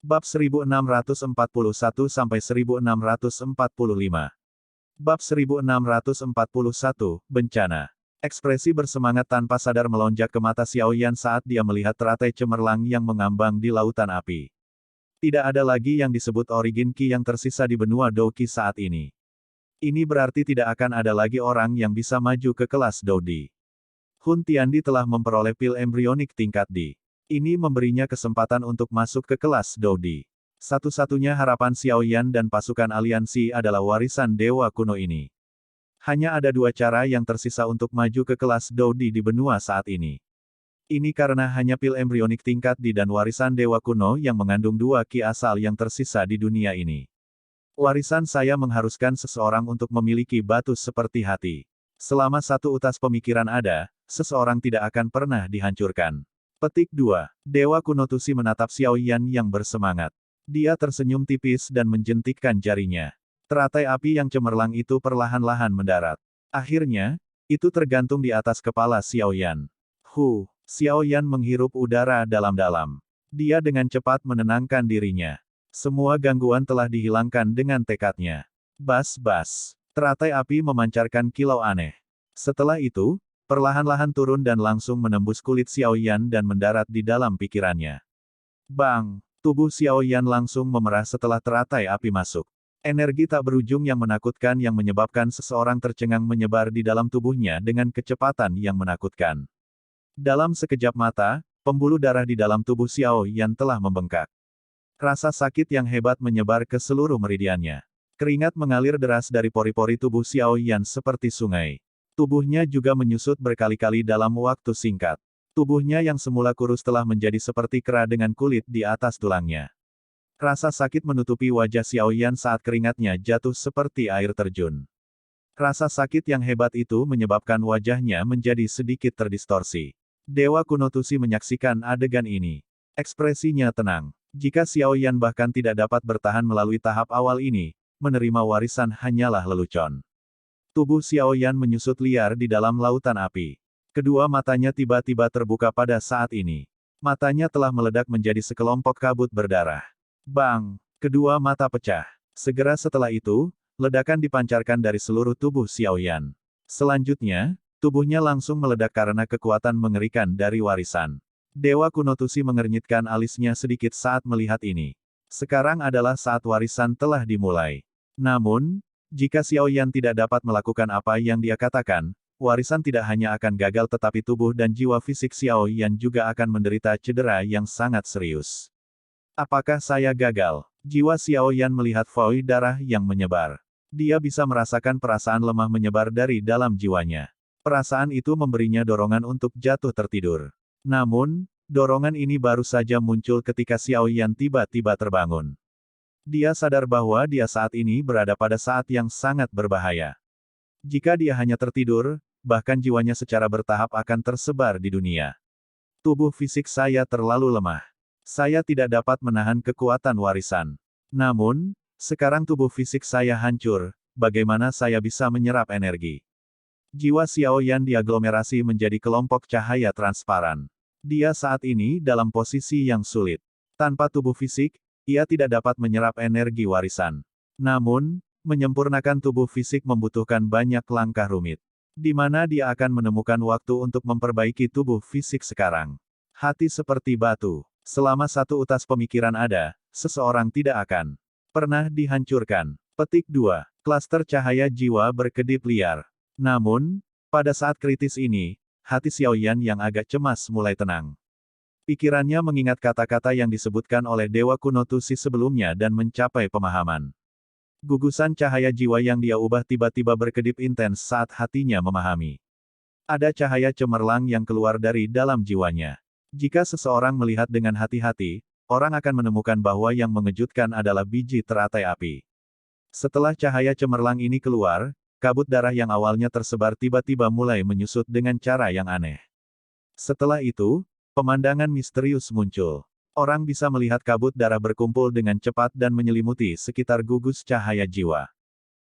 Bab 1641-1645. Bab 1641, Bencana. Ekspresi bersemangat tanpa sadar melonjak ke mata Xiaoyan saat dia melihat teratai cemerlang yang mengambang di lautan api. Tidak ada lagi yang disebut origin Qi yang tersisa di benua Dou Qi saat ini. Ini berarti tidak akan ada lagi orang yang bisa maju ke kelas Dou Di. Hun Tiandi telah memperoleh pil embrionik tingkat D. Ini memberinya kesempatan untuk masuk ke kelas Dou Di. Satu-satunya harapan Xiaoyan dan pasukan aliansi adalah warisan dewa kuno ini. Hanya ada dua cara yang tersisa untuk maju ke kelas Dou Di benua saat ini. Ini karena hanya pil embrionik tingkat D dan warisan dewa kuno yang mengandung dua Qi asal yang tersisa di dunia ini. Warisan saya mengharuskan seseorang untuk memiliki batu seperti hati. Selama satu utas pemikiran ada, seseorang tidak akan pernah dihancurkan. Petik 2. Dewa kuno Tusi menatap Xiaoyan yang bersemangat. Dia tersenyum tipis dan menjentikkan jarinya. Teratai api yang cemerlang itu perlahan-lahan mendarat. Akhirnya, itu tergantung di atas kepala Xiaoyan. Xiaoyan menghirup udara dalam-dalam. Dia dengan cepat menenangkan dirinya. Semua gangguan telah dihilangkan dengan tekadnya. Bas-bas. Teratai api memancarkan kilau aneh. Setelah itu, perlahan-lahan turun dan langsung menembus kulit Xiaoyan dan mendarat di dalam pikirannya. Bang! Tubuh Xiaoyan langsung memerah setelah teratai api masuk. Energi tak berujung yang menakutkan yang menyebabkan seseorang tercengang menyebar di dalam tubuhnya dengan kecepatan yang menakutkan. Dalam sekejap mata, pembuluh darah di dalam tubuh Xiaoyan telah membengkak. Rasa sakit yang hebat menyebar ke seluruh meridiannya. Keringat mengalir deras dari pori-pori tubuh Xiaoyan seperti sungai. Tubuhnya juga menyusut berkali-kali dalam waktu singkat. Tubuhnya yang semula kurus telah menjadi seperti kera dengan kulit di atas tulangnya. Rasa sakit menutupi wajah Xiaoyan saat keringatnya jatuh seperti air terjun. Rasa sakit yang hebat itu menyebabkan wajahnya menjadi sedikit terdistorsi. Dewa kuno Tusi menyaksikan adegan ini. Ekspresinya tenang. Jika Xiaoyan bahkan tidak dapat bertahan melalui tahap awal ini, menerima warisan hanyalah lelucon. Tubuh Xiaoyan menyusut liar di dalam lautan api. Kedua matanya tiba-tiba terbuka pada saat ini. Matanya telah meledak menjadi sekelompok kabut berdarah. Bang! Kedua mata pecah. Segera setelah itu, ledakan dipancarkan dari seluruh tubuh Xiaoyan. Selanjutnya, tubuhnya langsung meledak karena kekuatan mengerikan dari warisan. Dewa kuno Tusi mengernyitkan alisnya sedikit saat melihat ini. Sekarang adalah saat warisan telah dimulai. Namun, jika Xiaoyan tidak dapat melakukan apa yang dia katakan, warisan tidak hanya akan gagal tetapi tubuh dan jiwa fisik Xiaoyan juga akan menderita cedera yang sangat serius. Apakah saya gagal? Jiwa Xiaoyan melihat void darah yang menyebar. Dia bisa merasakan perasaan lemah menyebar dari dalam jiwanya. Perasaan itu memberinya dorongan untuk jatuh tertidur. Namun, dorongan ini baru saja muncul ketika Xiaoyan tiba-tiba terbangun. Dia sadar bahwa dia saat ini berada pada saat yang sangat berbahaya. Jika dia hanya tertidur, bahkan jiwanya secara bertahap akan tersebar di dunia. Tubuh fisik saya terlalu lemah. Saya tidak dapat menahan kekuatan warisan. Namun, sekarang tubuh fisik saya hancur, bagaimana saya bisa menyerap energi? Jiwa Xiaoyan diaglomerasi menjadi kelompok cahaya transparan. Dia saat ini dalam posisi yang sulit. Tanpa tubuh fisik, ia tidak dapat menyerap energi warisan. Namun, menyempurnakan tubuh fisik membutuhkan banyak langkah rumit. Di mana dia akan menemukan waktu untuk memperbaiki tubuh fisik sekarang. Hati seperti batu. Selama satu utas pemikiran ada, seseorang tidak akan pernah dihancurkan. Petik 2. Klaster cahaya jiwa berkedip liar. Namun, pada saat kritis ini, hati Xiaoyan yang agak cemas mulai tenang. Pikirannya mengingat kata-kata yang disebutkan oleh Dewa kuno Tusi sebelumnya dan mencapai pemahaman. Gugusan cahaya jiwa yang dia ubah tiba-tiba berkedip intens saat hatinya memahami. Ada cahaya cemerlang yang keluar dari dalam jiwanya. Jika seseorang melihat dengan hati-hati, orang akan menemukan bahwa yang mengejutkan adalah biji teratai api. Setelah cahaya cemerlang ini keluar, kabut darah yang awalnya tersebar tiba-tiba mulai menyusut dengan cara yang aneh. Setelah itu, pemandangan misterius muncul. Orang bisa melihat kabut darah berkumpul dengan cepat dan menyelimuti sekitar gugus cahaya jiwa.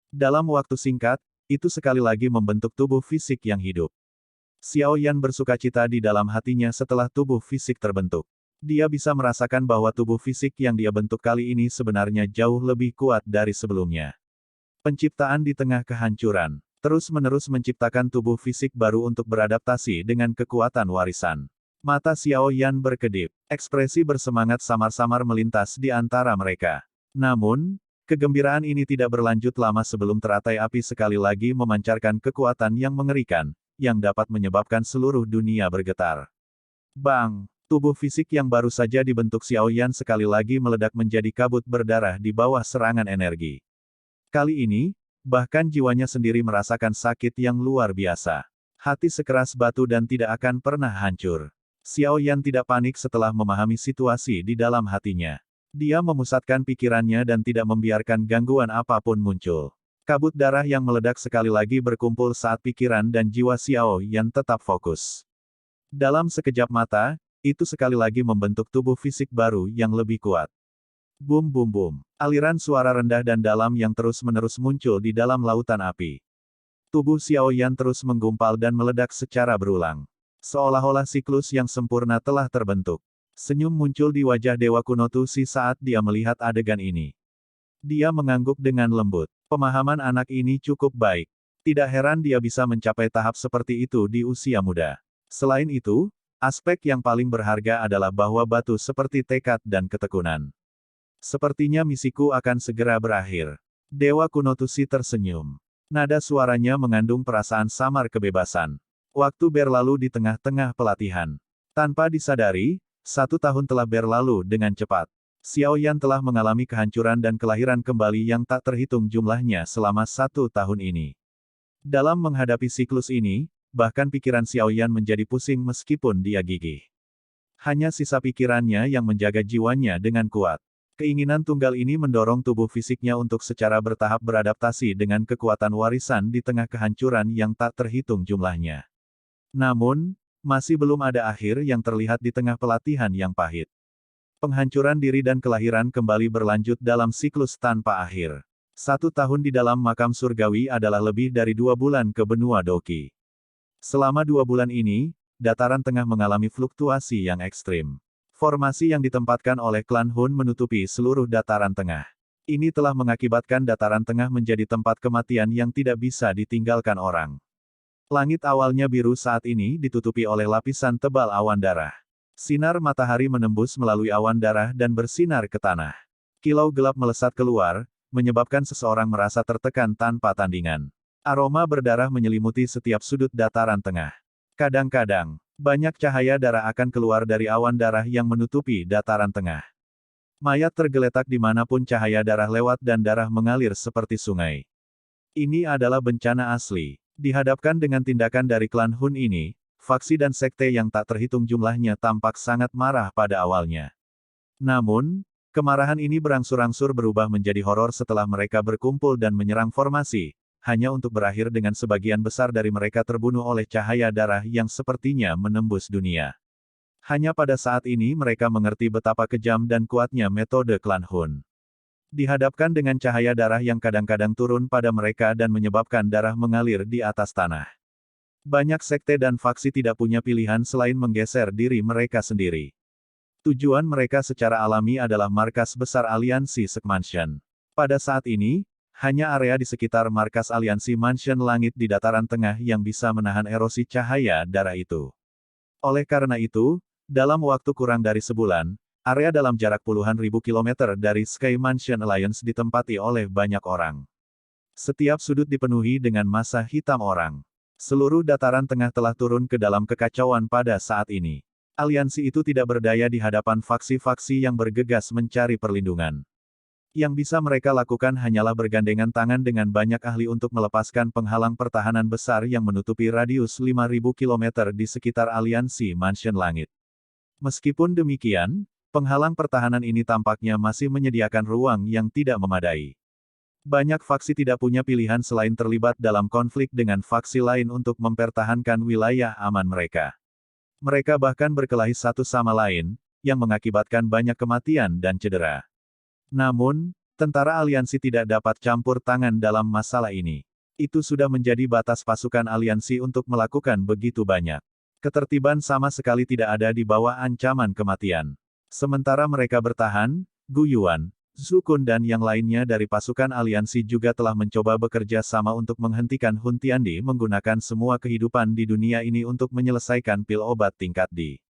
Dalam waktu singkat, itu sekali lagi membentuk tubuh fisik yang hidup. Xiaoyan bersukacita di dalam hatinya setelah tubuh fisik terbentuk. Dia bisa merasakan bahwa tubuh fisik yang dia bentuk kali ini sebenarnya jauh lebih kuat dari sebelumnya. Penciptaan di tengah kehancuran, terus-menerus menciptakan tubuh fisik baru untuk beradaptasi dengan kekuatan warisan. Mata Xiao Yan berkedip, ekspresi bersemangat samar-samar melintas di antara mereka. Namun, kegembiraan ini tidak berlanjut lama sebelum teratai api sekali lagi memancarkan kekuatan yang mengerikan, yang dapat menyebabkan seluruh dunia bergetar. Bang! Tubuh fisik yang baru saja dibentuk Xiao Yan sekali lagi meledak menjadi kabut berdarah di bawah serangan energi. Kali ini, bahkan jiwanya sendiri merasakan sakit yang luar biasa. Hati sekeras batu dan tidak akan pernah hancur. Xiao Yan tidak panik setelah memahami situasi di dalam hatinya. Dia memusatkan pikirannya dan tidak membiarkan gangguan apapun muncul. Kabut darah yang meledak sekali lagi berkumpul saat pikiran dan jiwa Xiao Yan tetap fokus. Dalam sekejap mata, itu sekali lagi membentuk tubuh fisik baru yang lebih kuat. Bum bum bum. Aliran suara rendah dan dalam yang terus-menerus muncul di dalam lautan api. Tubuh Xiao Yan terus menggumpal dan meledak secara berulang. Seolah-olah siklus yang sempurna telah terbentuk. Senyum muncul di wajah Dewa Kuno Tusi saat dia melihat adegan ini. Dia mengangguk dengan lembut. Pemahaman anak ini cukup baik. Tidak heran dia bisa mencapai tahap seperti itu di usia muda. Selain itu, aspek yang paling berharga adalah bahwa batu seperti tekad dan ketekunan. Sepertinya misiku akan segera berakhir. Dewa Kuno Tusi tersenyum. Nada suaranya mengandung perasaan samar kebebasan. Waktu berlalu di tengah-tengah pelatihan. Tanpa disadari, 1 tahun telah berlalu dengan cepat. Xiao Yan telah mengalami kehancuran dan kelahiran kembali yang tak terhitung jumlahnya selama 1 tahun ini. Dalam menghadapi siklus ini, bahkan pikiran Xiao Yan menjadi pusing meskipun dia gigih. Hanya sisa pikirannya yang menjaga jiwanya dengan kuat. Keinginan tunggal ini mendorong tubuh fisiknya untuk secara bertahap beradaptasi dengan kekuatan warisan di tengah kehancuran yang tak terhitung jumlahnya. Namun, masih belum ada akhir yang terlihat di tengah pelatihan yang pahit. Penghancuran diri dan kelahiran kembali berlanjut dalam siklus tanpa akhir. 1 tahun di dalam makam surgawi adalah lebih dari 2 bulan ke benua Doki. Selama 2 bulan ini, dataran tengah mengalami fluktuasi yang ekstrim. Formasi yang ditempatkan oleh klan Hun menutupi seluruh dataran tengah. Ini telah mengakibatkan dataran tengah menjadi tempat kematian yang tidak bisa ditinggalkan orang. Langit awalnya biru saat ini ditutupi oleh lapisan tebal awan darah. Sinar matahari menembus melalui awan darah dan bersinar ke tanah. Kilau gelap melesat keluar, menyebabkan seseorang merasa tertekan tanpa tandingan. Aroma berdarah menyelimuti setiap sudut dataran tengah. Kadang-kadang, banyak cahaya darah akan keluar dari awan darah yang menutupi dataran tengah. Mayat tergeletak dimanapun cahaya darah lewat dan darah mengalir seperti sungai. Ini adalah bencana asli. Dihadapkan dengan tindakan dari klan Hun ini, faksi dan sekte yang tak terhitung jumlahnya tampak sangat marah pada awalnya. Namun, kemarahan ini berangsur-angsur berubah menjadi horor setelah mereka berkumpul dan menyerang formasi, hanya untuk berakhir dengan sebagian besar dari mereka terbunuh oleh cahaya darah yang sepertinya menembus dunia. Hanya pada saat ini mereka mengerti betapa kejam dan kuatnya metode klan Hun. Dihadapkan dengan cahaya darah yang kadang-kadang turun pada mereka dan menyebabkan darah mengalir di atas tanah. Banyak sekte dan faksi tidak punya pilihan selain menggeser diri mereka sendiri. Tujuan mereka secara alami adalah markas besar aliansi Sekmansion. Pada saat ini, hanya area di sekitar markas aliansi Mansion Langit di dataran tengah yang bisa menahan erosi cahaya darah itu. Oleh karena itu, dalam waktu kurang dari sebulan, area dalam jarak puluhan ribu kilometer dari Sky Mansion Alliance ditempati oleh banyak orang. Setiap sudut dipenuhi dengan massa hitam orang. Seluruh dataran tengah telah turun ke dalam kekacauan pada saat ini. Aliansi itu tidak berdaya di hadapan faksi-faksi yang bergegas mencari perlindungan. Yang bisa mereka lakukan hanyalah bergandengan tangan dengan banyak ahli untuk melepaskan penghalang pertahanan besar yang menutupi radius 5.000 km di sekitar aliansi Mansion Langit. Meskipun demikian, penghalang pertahanan ini tampaknya masih menyediakan ruang yang tidak memadai. Banyak faksi tidak punya pilihan selain terlibat dalam konflik dengan faksi lain untuk mempertahankan wilayah aman mereka. Mereka bahkan berkelahi satu sama lain, yang mengakibatkan banyak kematian dan cedera. Namun, tentara aliansi tidak dapat campur tangan dalam masalah ini. Itu sudah menjadi batas pasukan aliansi untuk melakukan begitu banyak. Ketertiban sama sekali tidak ada di bawah ancaman kematian. Sementara mereka bertahan, Gu Yuan, Zhu Kun dan yang lainnya dari pasukan aliansi juga telah mencoba bekerja sama untuk menghentikan Hun Tiandi menggunakan semua kehidupan di dunia ini untuk menyelesaikan pil obat tingkat D.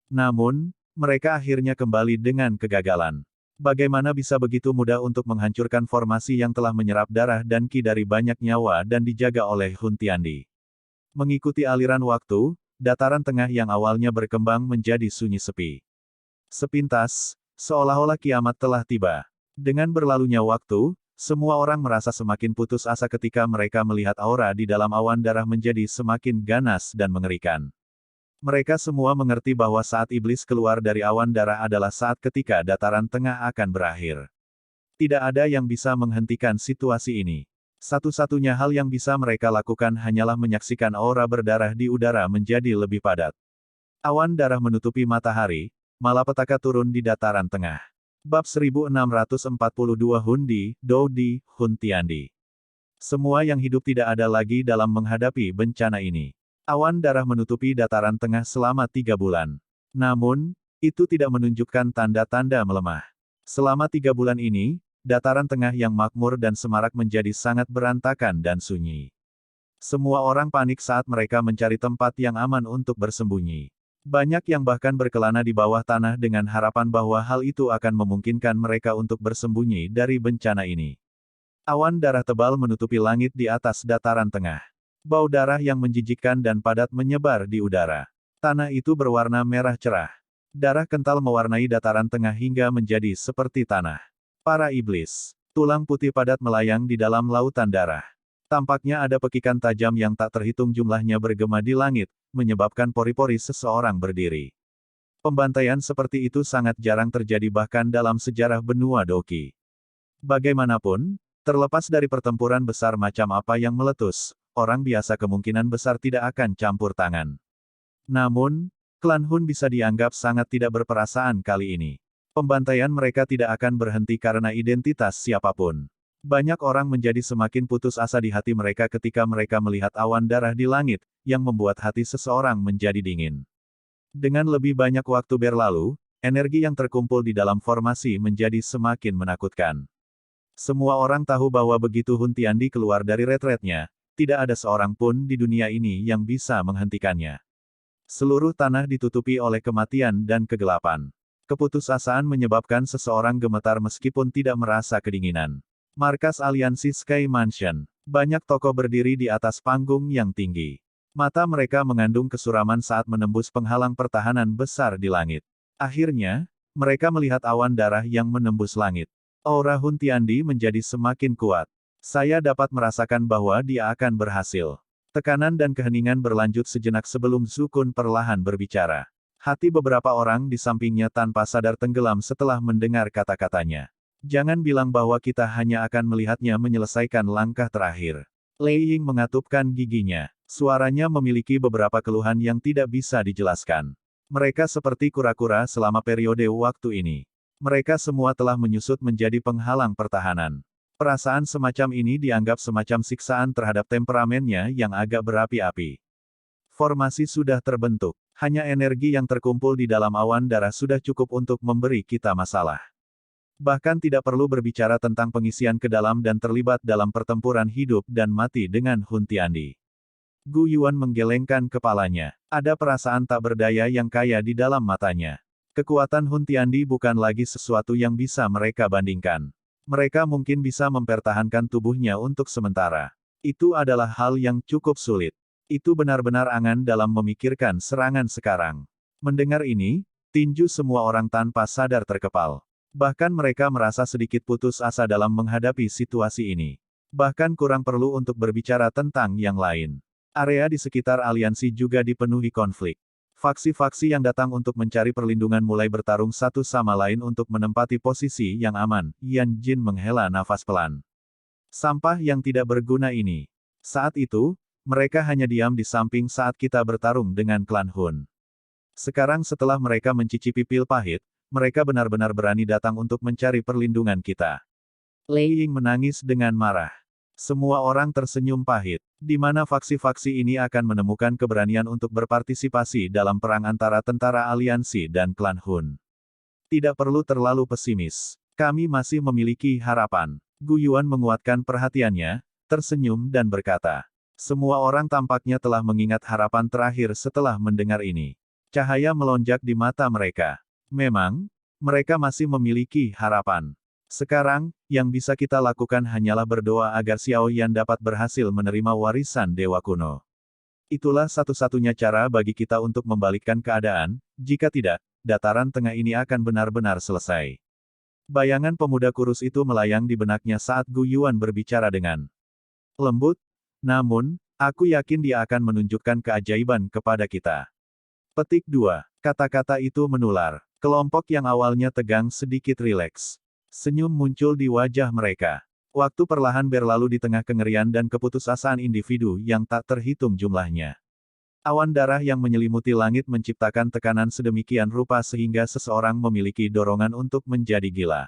Namun, mereka akhirnya kembali dengan kegagalan. Bagaimana bisa begitu mudah untuk menghancurkan formasi yang telah menyerap darah dan ki dari banyak nyawa dan dijaga oleh Hun Tiandi? Mengikuti aliran waktu, dataran tengah yang awalnya berkembang menjadi sunyi sepi. Sepintas, seolah-olah kiamat telah tiba. Dengan berlalunya waktu, semua orang merasa semakin putus asa ketika mereka melihat aura di dalam awan darah menjadi semakin ganas dan mengerikan. Mereka semua mengerti bahwa saat iblis keluar dari awan darah adalah saat ketika dataran tengah akan berakhir. Tidak ada yang bisa menghentikan situasi ini. Satu-satunya hal yang bisa mereka lakukan hanyalah menyaksikan aura berdarah di udara menjadi lebih padat. Awan darah menutupi matahari, malapetaka turun di dataran tengah. Bab 1642 Hundi, Dodi, Hun Tiandi. Semua yang hidup tidak ada lagi dalam menghadapi bencana ini. Awan darah menutupi dataran tengah selama 3 bulan. Namun, itu tidak menunjukkan tanda-tanda melemah. Selama 3 bulan ini, dataran tengah yang makmur dan semarak menjadi sangat berantakan dan sunyi. Semua orang panik saat mereka mencari tempat yang aman untuk bersembunyi. Banyak yang bahkan berkelana di bawah tanah dengan harapan bahwa hal itu akan memungkinkan mereka untuk bersembunyi dari bencana ini. Awan darah tebal menutupi langit di atas dataran tengah. Bau darah yang menjijikkan dan padat menyebar di udara. Tanah itu berwarna merah cerah. Darah kental mewarnai dataran tengah hingga menjadi seperti tanah. Para iblis. Tulang putih padat melayang di dalam lautan darah. Tampaknya ada pekikan tajam yang tak terhitung jumlahnya bergema di langit, menyebabkan pori-pori seseorang berdiri. Pembantaian seperti itu sangat jarang terjadi bahkan dalam sejarah benua Doki. Bagaimanapun, terlepas dari pertempuran besar macam apa yang meletus, orang biasa kemungkinan besar tidak akan campur tangan. Namun, klan Hun bisa dianggap sangat tidak berperasaan kali ini. Pembantaian mereka tidak akan berhenti karena identitas siapapun. Banyak orang menjadi semakin putus asa di hati mereka ketika mereka melihat awan darah di langit, yang membuat hati seseorang menjadi dingin. Dengan lebih banyak waktu berlalu, energi yang terkumpul di dalam formasi menjadi semakin menakutkan. Semua orang tahu bahwa begitu Hun Tiandi keluar dari retretnya, tidak ada seorang pun di dunia ini yang bisa menghentikannya. Seluruh tanah ditutupi oleh kematian dan kegelapan. Keputusasaan menyebabkan seseorang gemetar meskipun tidak merasa kedinginan. Markas Aliansi Sky Mansion. Banyak tokoh berdiri di atas panggung yang tinggi. Mata mereka mengandung kesuraman saat menembus penghalang pertahanan besar di langit. Akhirnya, mereka melihat awan darah yang menembus langit. Aura Hun Tiandi menjadi semakin kuat. Saya dapat merasakan bahwa dia akan berhasil. Tekanan dan keheningan berlanjut sejenak sebelum Zhu Kun perlahan berbicara. Hati beberapa orang di sampingnya tanpa sadar tenggelam setelah mendengar kata-katanya. Jangan bilang bahwa kita hanya akan melihatnya menyelesaikan langkah terakhir. Lei Ying mengatupkan giginya. Suaranya memiliki beberapa keluhan yang tidak bisa dijelaskan. Mereka seperti kura-kura selama periode waktu ini. Mereka semua telah menyusut menjadi penghalang pertahanan. Perasaan semacam ini dianggap semacam siksaan terhadap temperamennya yang agak berapi-api. Formasi sudah terbentuk. Hanya energi yang terkumpul di dalam awan darah sudah cukup untuk memberi kita masalah. Bahkan tidak perlu berbicara tentang pengisian ke dalam dan terlibat dalam pertempuran hidup dan mati dengan Hun Tiandi. Gu Yuan menggelengkan kepalanya. Ada perasaan tak berdaya yang kaya di dalam matanya. Kekuatan Hun Tiandi bukan lagi sesuatu yang bisa mereka bandingkan. Mereka mungkin bisa mempertahankan tubuhnya untuk sementara. Itu adalah hal yang cukup sulit. Itu benar-benar angan dalam memikirkan serangan sekarang. Mendengar ini, tinju semua orang tanpa sadar terkepal. Bahkan mereka merasa sedikit putus asa dalam menghadapi situasi ini. Bahkan kurang perlu untuk berbicara tentang yang lain. Area di sekitar aliansi juga dipenuhi konflik. Faksi-faksi yang datang untuk mencari perlindungan mulai bertarung satu sama lain untuk menempati posisi yang aman. Yan Jin menghela nafas pelan. Sampah yang tidak berguna ini. Saat itu, mereka hanya diam di samping saat kita bertarung dengan klan Hun. Sekarang setelah mereka mencicipi pil pahit, mereka benar-benar berani datang untuk mencari perlindungan kita. Lei Ying menangis dengan marah. Semua orang tersenyum pahit. Di mana faksi-faksi ini akan menemukan keberanian untuk berpartisipasi dalam perang antara tentara aliansi dan klan Hun. Tidak perlu terlalu pesimis. Kami masih memiliki harapan. Gu Yuan menguatkan perhatiannya, tersenyum dan berkata. Semua orang tampaknya telah mengingat harapan terakhir setelah mendengar ini. Cahaya melonjak di mata mereka. Memang, mereka masih memiliki harapan. Sekarang, yang bisa kita lakukan hanyalah berdoa agar Xiao Yan dapat berhasil menerima warisan Dewa Kuno. Itulah satu-satunya cara bagi kita untuk membalikkan keadaan, jika tidak, dataran tengah ini akan benar-benar selesai. Bayangan pemuda kurus itu melayang di benaknya saat Gu Yuan berbicara dengan lembut, namun, aku yakin dia akan menunjukkan keajaiban kepada kita. Petik 2. Kata-kata itu menular. Kelompok yang awalnya tegang sedikit rileks. Senyum muncul di wajah mereka. Waktu perlahan berlalu di tengah kengerian dan keputusasaan individu yang tak terhitung jumlahnya. Awan darah yang menyelimuti langit menciptakan tekanan sedemikian rupa sehingga seseorang memiliki dorongan untuk menjadi gila.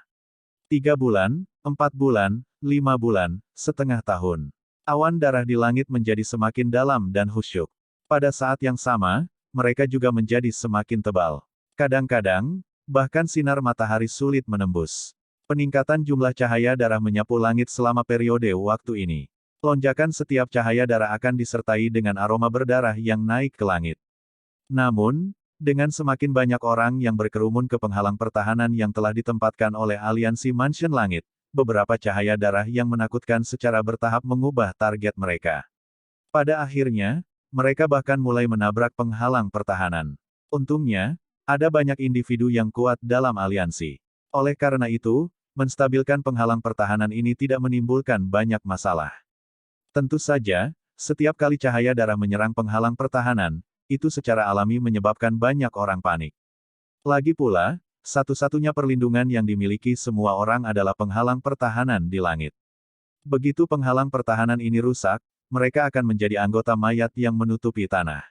3 bulan, 4 bulan, 5 bulan, setengah tahun. Awan darah di langit menjadi semakin dalam dan khusyuk. Pada saat yang sama, mereka juga menjadi semakin tebal. Kadang-kadang, bahkan sinar matahari sulit menembus. Peningkatan jumlah cahaya darah menyapu langit selama periode waktu ini. Lonjakan setiap cahaya darah akan disertai dengan aroma berdarah yang naik ke langit. Namun, dengan semakin banyak orang yang berkerumun ke penghalang pertahanan yang telah ditempatkan oleh Aliansi Mansion Langit, beberapa cahaya darah yang menakutkan secara bertahap mengubah target mereka. Pada akhirnya, mereka bahkan mulai menabrak penghalang pertahanan. Untungnya, ada banyak individu yang kuat dalam aliansi. Oleh karena itu, menstabilkan penghalang pertahanan ini tidak menimbulkan banyak masalah. Tentu saja, setiap kali cahaya darah menyerang penghalang pertahanan, itu secara alami menyebabkan banyak orang panik. Lagi pula, satu-satunya perlindungan yang dimiliki semua orang adalah penghalang pertahanan di langit. Begitu penghalang pertahanan ini rusak, mereka akan menjadi anggota mayat yang menutupi tanah.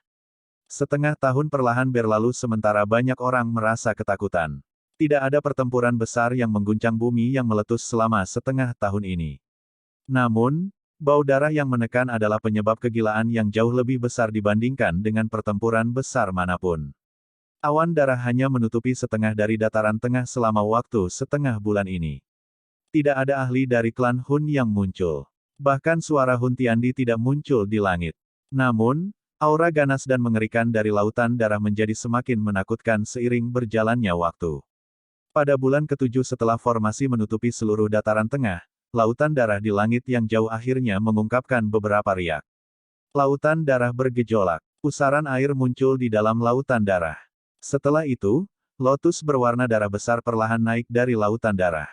Setengah tahun perlahan berlalu sementara banyak orang merasa ketakutan. Tidak ada pertempuran besar yang mengguncang bumi yang meletus selama setengah tahun ini. Namun, bau darah yang menekan adalah penyebab kegilaan yang jauh lebih besar dibandingkan dengan pertempuran besar manapun. Awan darah hanya menutupi setengah dari dataran tengah selama waktu setengah bulan ini. Tidak ada ahli dari klan Hun yang muncul. Bahkan suara Hun Tiandi tidak muncul di langit. Namun, aura ganas dan mengerikan dari lautan darah menjadi semakin menakutkan seiring berjalannya waktu. Pada bulan ke-7 setelah formasi menutupi seluruh dataran tengah, lautan darah di langit yang jauh akhirnya mengungkapkan beberapa riak. Lautan darah bergejolak. Pusaran air muncul di dalam lautan darah. Setelah itu, lotus berwarna darah besar perlahan naik dari lautan darah.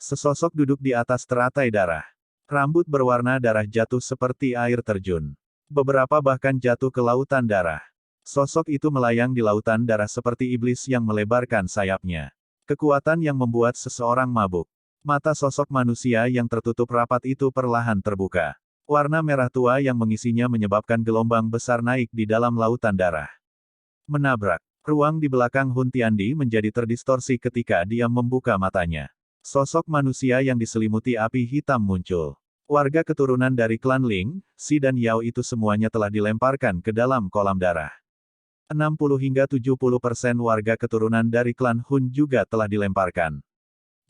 Sesosok duduk di atas teratai darah. Rambut berwarna darah jatuh seperti air terjun. Beberapa bahkan jatuh ke lautan darah. Sosok itu melayang di lautan darah seperti iblis yang melebarkan sayapnya. Kekuatan yang membuat seseorang mabuk. Mata sosok manusia yang tertutup rapat itu perlahan terbuka. Warna merah tua yang mengisinya menyebabkan gelombang besar naik di dalam lautan darah. Menabrak. Ruang di belakang Hun Tiandi menjadi terdistorsi ketika dia membuka matanya. Sosok manusia yang diselimuti api hitam muncul. Warga keturunan dari klan Ling, Si dan Yao itu semuanya telah dilemparkan ke dalam kolam darah. 60 hingga 70% warga keturunan dari klan Hun juga telah dilemparkan.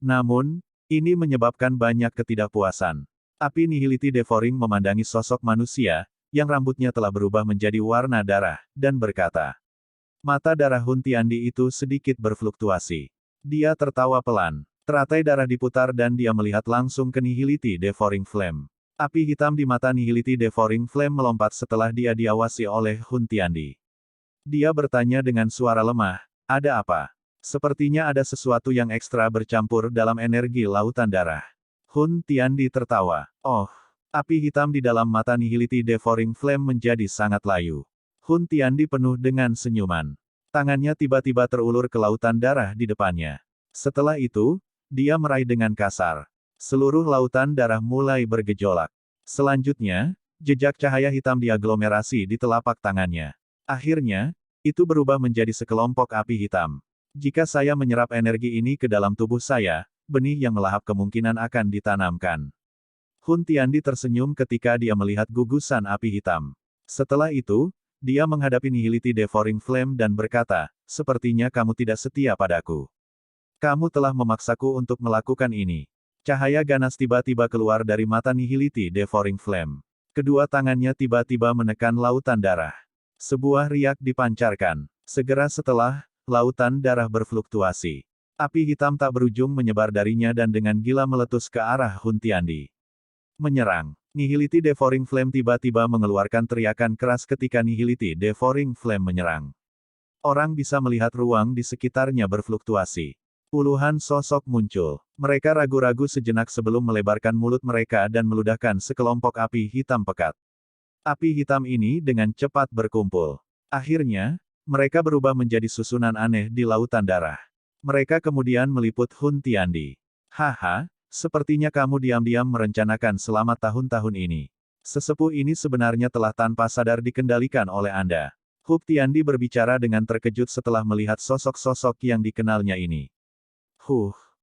Namun, ini menyebabkan banyak ketidakpuasan. Api Nihility Devouring memandangi sosok manusia, yang rambutnya telah berubah menjadi warna darah, dan berkata. Mata darah Hun Tiandi itu sedikit berfluktuasi. Dia tertawa pelan. Teratai darah diputar dan dia melihat langsung ke Nihility Devouring Flame. Api hitam di mata Nihility Devouring Flame melompat setelah dia diawasi oleh Hun Tiandi. Dia bertanya dengan suara lemah, ada apa? Sepertinya ada sesuatu yang ekstra bercampur dalam energi lautan darah. Hun Tiandi tertawa. Oh, api hitam di dalam mata Nihility Devouring Flame menjadi sangat layu. Hun Tiandi penuh dengan senyuman. Tangannya tiba-tiba terulur ke lautan darah di depannya. Setelah itu, dia meraih dengan kasar. Seluruh lautan darah mulai bergejolak. Selanjutnya, jejak cahaya hitam diaglomerasi di telapak tangannya. Akhirnya, itu berubah menjadi sekelompok api hitam. Jika saya menyerap energi ini ke dalam tubuh saya, benih yang melahap kemungkinan akan ditanamkan. Hun Tiandi tersenyum ketika dia melihat gugusan api hitam. Setelah itu, dia menghadapi Nihility Devouring Flame dan berkata, sepertinya kamu tidak setia padaku. Kamu telah memaksaku untuk melakukan ini. Cahaya ganas tiba-tiba keluar dari mata Nihility Devouring Flame. Kedua tangannya tiba-tiba menekan lautan darah. Sebuah riak dipancarkan. Segera setelah, lautan darah berfluktuasi. Api hitam tak berujung menyebar darinya dan dengan gila meletus ke arah Hun Tiandi. Menyerang. Nihility Devouring Flame tiba-tiba mengeluarkan teriakan keras ketika Nihility Devouring Flame menyerang. Orang bisa melihat ruang di sekitarnya berfluktuasi. Puluhan sosok muncul. Mereka ragu-ragu sejenak sebelum melebarkan mulut mereka dan meludahkan sekelompok api hitam pekat. Api hitam ini dengan cepat berkumpul. Akhirnya, mereka berubah menjadi susunan aneh di lautan darah. Mereka kemudian meliput Hun Tiandi. Haha, sepertinya kamu diam-diam merencanakan selama tahun-tahun ini. Sesepuh ini sebenarnya telah tanpa sadar dikendalikan oleh Anda. Hun Tiandi berbicara dengan terkejut setelah melihat sosok-sosok yang dikenalnya ini.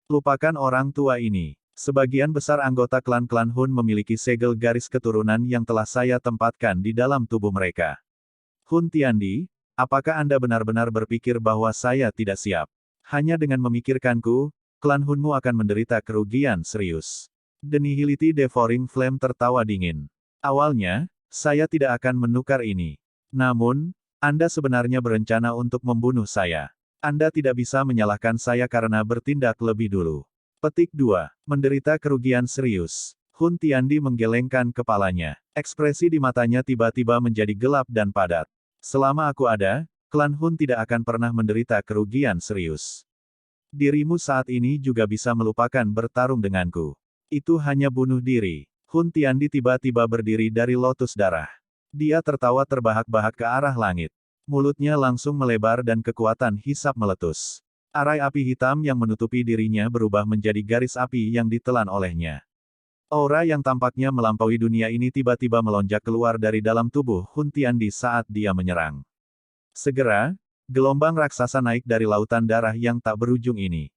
Lupakan orang tua ini. Sebagian besar anggota klan-klan Hun memiliki segel garis keturunan yang telah saya tempatkan di dalam tubuh mereka. Hun Tiandi, apakah Anda benar-benar berpikir bahwa saya tidak siap? Hanya dengan memikirkanku, klan Hunmu akan menderita kerugian serius. The Nihility Devouring Flame tertawa dingin. Awalnya, saya tidak akan menukar ini. Namun, Anda sebenarnya berencana untuk membunuh saya. Anda tidak bisa menyalahkan saya karena bertindak lebih dulu. Petik 2. Menderita kerugian serius. Hun Tiandi menggelengkan kepalanya. Ekspresi di matanya tiba-tiba menjadi gelap dan padat. Selama aku ada, klan Hun tidak akan pernah menderita kerugian serius. Dirimu saat ini juga bisa melupakan bertarung denganku. Itu hanya bunuh diri. Hun Tiandi tiba-tiba berdiri dari lotus darah. Dia tertawa terbahak-bahak ke arah langit. Mulutnya langsung melebar dan kekuatan hisap meletus. Arai api hitam yang menutupi dirinya berubah menjadi garis api yang ditelan olehnya. Aura yang tampaknya melampaui dunia ini tiba-tiba melonjak keluar dari dalam tubuh Hun Tiandi saat dia menyerang. Segera, gelombang raksasa naik dari lautan darah yang tak berujung ini.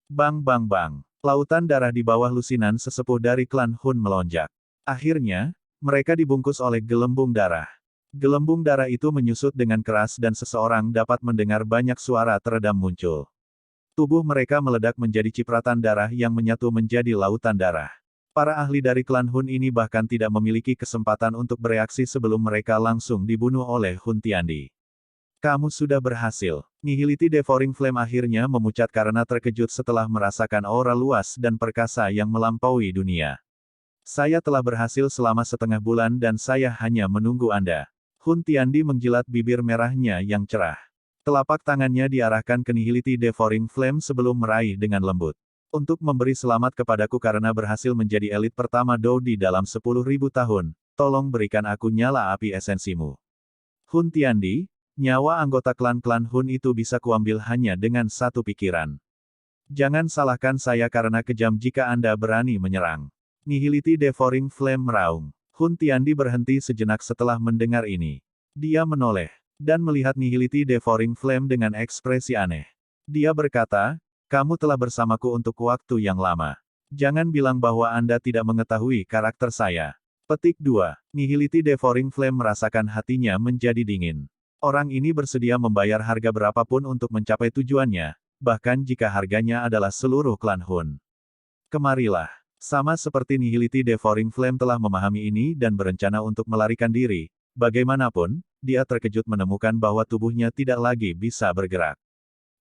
Bang bang bang. Lautan darah di bawah lusinan sesepuh dari klan Hun melonjak. Akhirnya, mereka dibungkus oleh gelembung darah. Gelembung darah itu menyusut dengan keras dan seseorang dapat mendengar banyak suara teredam muncul. Tubuh mereka meledak menjadi cipratan darah yang menyatu menjadi lautan darah. Para ahli dari klan Hun ini bahkan tidak memiliki kesempatan untuk bereaksi sebelum mereka langsung dibunuh oleh Hun Tiandi. Kamu sudah berhasil. Nihility Devouring Flame akhirnya memucat karena terkejut setelah merasakan aura luas dan perkasa yang melampaui dunia. Saya telah berhasil selama setengah bulan dan saya hanya menunggu Anda. Hun Tiandi menjilat bibir merahnya yang cerah. Telapak tangannya diarahkan ke Nihility Devouring Flame sebelum meraih dengan lembut. Untuk memberi selamat kepadaku karena berhasil menjadi elit pertama Dou di dalam 10.000 tahun, tolong berikan aku nyala api esensimu. Hun Tiandi, nyawa anggota klan-klan Hun itu bisa kuambil hanya dengan satu pikiran. Jangan salahkan saya karena kejam jika Anda berani menyerang. Nihility Devouring Flame meraung. Hun Tiandi berhenti sejenak setelah mendengar ini. Dia menoleh, dan melihat Nihility Devouring Flame dengan ekspresi aneh. Dia berkata, kamu telah bersamaku untuk waktu yang lama. Jangan bilang bahwa Anda tidak mengetahui karakter saya. Petik 2. Nihility Devouring Flame merasakan hatinya menjadi dingin. Orang ini bersedia membayar harga berapapun untuk mencapai tujuannya, bahkan jika harganya adalah seluruh klan Hun. Kemarilah. Sama seperti Nihility Devouring Flame telah memahami ini dan berencana untuk melarikan diri, bagaimanapun, dia terkejut menemukan bahwa tubuhnya tidak lagi bisa bergerak.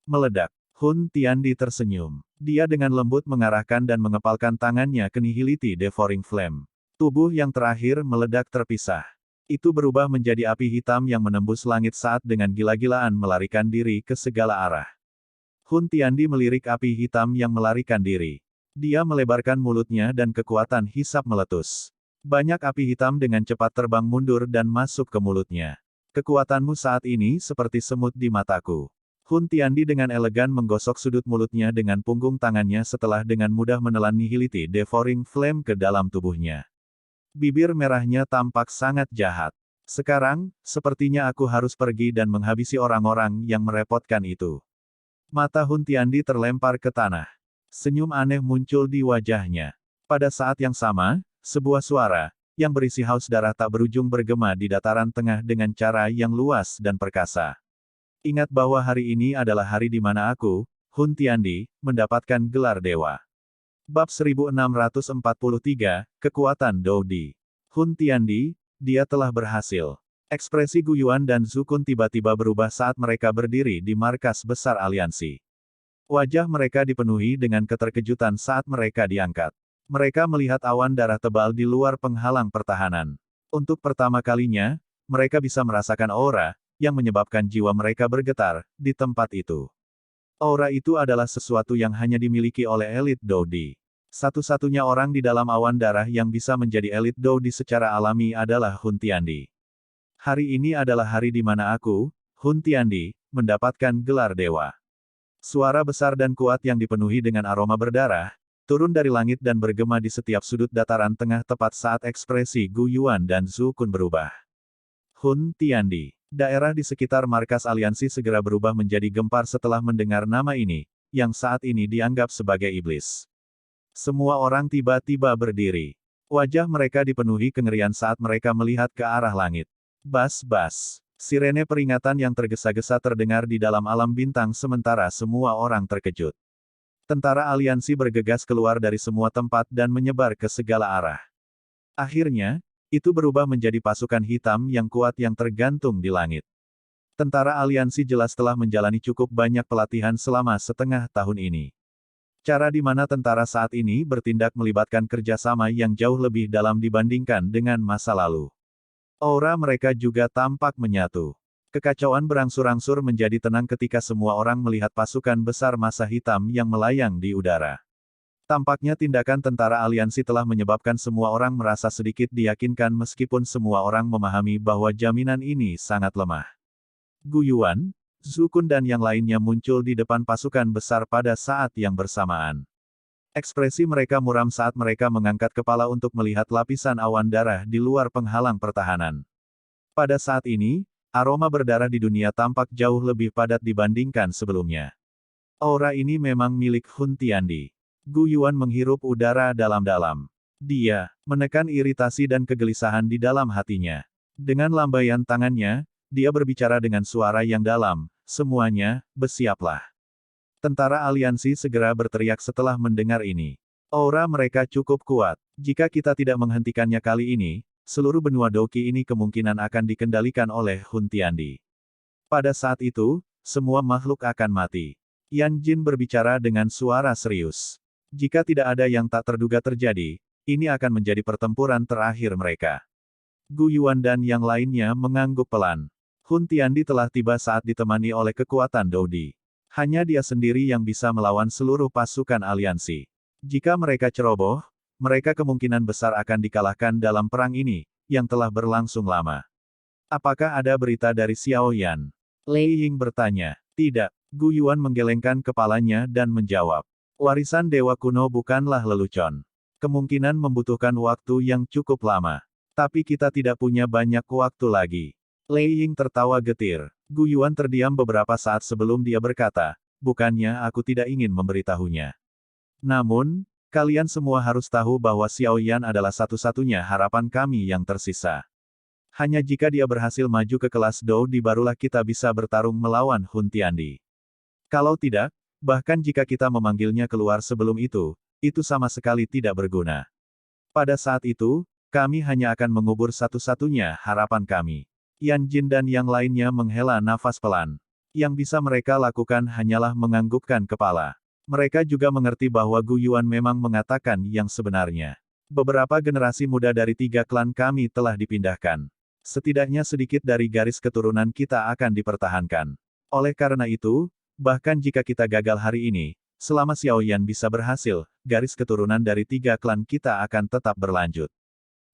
Meledak. Hun Tiandi tersenyum. Dia dengan lembut mengarahkan dan mengepalkan tangannya ke Nihility Devouring Flame. Tubuh yang terakhir meledak terpisah. Itu berubah menjadi api hitam yang menembus langit saat dengan gila-gilaan melarikan diri ke segala arah. Hun Tiandi melirik api hitam yang melarikan diri. Dia melebarkan mulutnya dan kekuatan hisap meletus. Banyak api hitam dengan cepat terbang mundur dan masuk ke mulutnya. Kekuatanmu saat ini seperti semut di mataku. Hun Tiandi dengan elegan menggosok sudut mulutnya dengan punggung tangannya setelah dengan mudah menelan Nihility Devouring Flame ke dalam tubuhnya. Bibir merahnya tampak sangat jahat. Sekarang, sepertinya aku harus pergi dan menghabisi orang-orang yang merepotkan itu. Mata Hun Tiandi terlempar ke tanah. Senyum aneh muncul di wajahnya. Pada saat yang sama, sebuah suara, yang berisi haus darah tak berujung bergema di dataran tengah dengan cara yang luas dan perkasa. Ingat bahwa hari ini adalah hari di mana aku, Hun Tiandi, mendapatkan gelar dewa. Bab 1643, Kekuatan Dodi. Hun Tiandi, dia telah berhasil. Ekspresi Gu Yuan dan Zhu Kun tiba-tiba berubah saat mereka berdiri di markas besar aliansi. Wajah mereka dipenuhi dengan keterkejutan saat mereka diangkat. Mereka melihat awan darah tebal di luar penghalang pertahanan. Untuk pertama kalinya, mereka bisa merasakan aura, yang menyebabkan jiwa mereka bergetar, di tempat itu. Aura itu adalah sesuatu yang hanya dimiliki oleh elit Dodi. Satu-satunya orang di dalam awan darah yang bisa menjadi elit Dodi secara alami adalah Hun Tiandi. Hari ini adalah hari di mana aku, Hun Tiandi, mendapatkan gelar dewa. Suara besar dan kuat yang dipenuhi dengan aroma berdarah, turun dari langit dan bergema di setiap sudut dataran tengah tepat saat ekspresi Gu Yuan dan Zhu Kun berubah. Hun Tiandi. Daerah di sekitar markas aliansi segera berubah menjadi gempar setelah mendengar nama ini, yang saat ini dianggap sebagai iblis. Semua orang tiba-tiba berdiri. Wajah mereka dipenuhi kengerian saat mereka melihat ke arah langit. Bas-bas. Sirene peringatan yang tergesa-gesa terdengar di dalam alam bintang sementara semua orang terkejut. Tentara aliansi bergegas keluar dari semua tempat dan menyebar ke segala arah. Akhirnya, itu berubah menjadi pasukan hitam yang kuat yang tergantung di langit. Tentara aliansi jelas telah menjalani cukup banyak pelatihan selama setengah tahun ini. Cara di mana tentara saat ini bertindak melibatkan kerjasama yang jauh lebih dalam dibandingkan dengan masa lalu. Aura mereka juga tampak menyatu. Kekacauan berangsur-angsur menjadi tenang ketika semua orang melihat pasukan besar massa hitam yang melayang di udara. Tampaknya tindakan tentara aliansi telah menyebabkan semua orang merasa sedikit diyakinkan meskipun semua orang memahami bahwa jaminan ini sangat lemah. Gu Yuan, Zhu Kun dan yang lainnya muncul di depan pasukan besar pada saat yang bersamaan. Ekspresi mereka muram saat mereka mengangkat kepala untuk melihat lapisan awan darah di luar penghalang pertahanan. Pada saat ini, aroma berdarah di dunia tampak jauh lebih padat dibandingkan sebelumnya. Aura ini memang milik Hun Tiandi. Gu Yuan menghirup udara dalam-dalam. Dia menekan iritasi dan kegelisahan di dalam hatinya. Dengan lambaian tangannya, dia berbicara dengan suara yang dalam, "Semuanya, bersiaplah." Tentara aliansi segera berteriak setelah mendengar ini. Aura mereka cukup kuat. Jika kita tidak menghentikannya kali ini, seluruh benua Doqi ini kemungkinan akan dikendalikan oleh Hun Tiandi. Pada saat itu, semua makhluk akan mati. Yan Jin berbicara dengan suara serius. Jika tidak ada yang tak terduga terjadi, ini akan menjadi pertempuran terakhir mereka. Gu Yuan dan yang lainnya mengangguk pelan. Hun Tiandi telah tiba saat ditemani oleh kekuatan Dodi. Hanya dia sendiri yang bisa melawan seluruh pasukan aliansi. Jika mereka ceroboh, mereka kemungkinan besar akan dikalahkan dalam perang ini, yang telah berlangsung lama. Apakah ada berita dari Xiao Yan? Lei Ying bertanya. Tidak. Gu Yuan menggelengkan kepalanya dan menjawab. Warisan dewa kuno bukanlah lelucon. Kemungkinan membutuhkan waktu yang cukup lama. Tapi kita tidak punya banyak waktu lagi. Lei Ying tertawa getir. Gu Yuan terdiam beberapa saat sebelum dia berkata, "Bukannya aku tidak ingin memberitahunya. Namun, kalian semua harus tahu bahwa Xiao Yan adalah satu-satunya harapan kami yang tersisa. Hanya jika dia berhasil maju ke kelas Dodi barulah kita bisa bertarung melawan Hun Tiandi. Kalau tidak, bahkan jika kita memanggilnya keluar sebelum itu sama sekali tidak berguna. Pada saat itu, kami hanya akan mengubur satu-satunya harapan kami." Yan Jin dan yang lainnya menghela nafas pelan. Yang bisa mereka lakukan hanyalah menganggukkan kepala. Mereka juga mengerti bahwa Gu Yuan memang mengatakan yang sebenarnya. Beberapa generasi muda dari 3 klan kami telah dipindahkan. Setidaknya sedikit dari garis keturunan kita akan dipertahankan. Oleh karena itu, bahkan jika kita gagal hari ini, selama Xiao Yan bisa berhasil, garis keturunan dari 3 klan kita akan tetap berlanjut.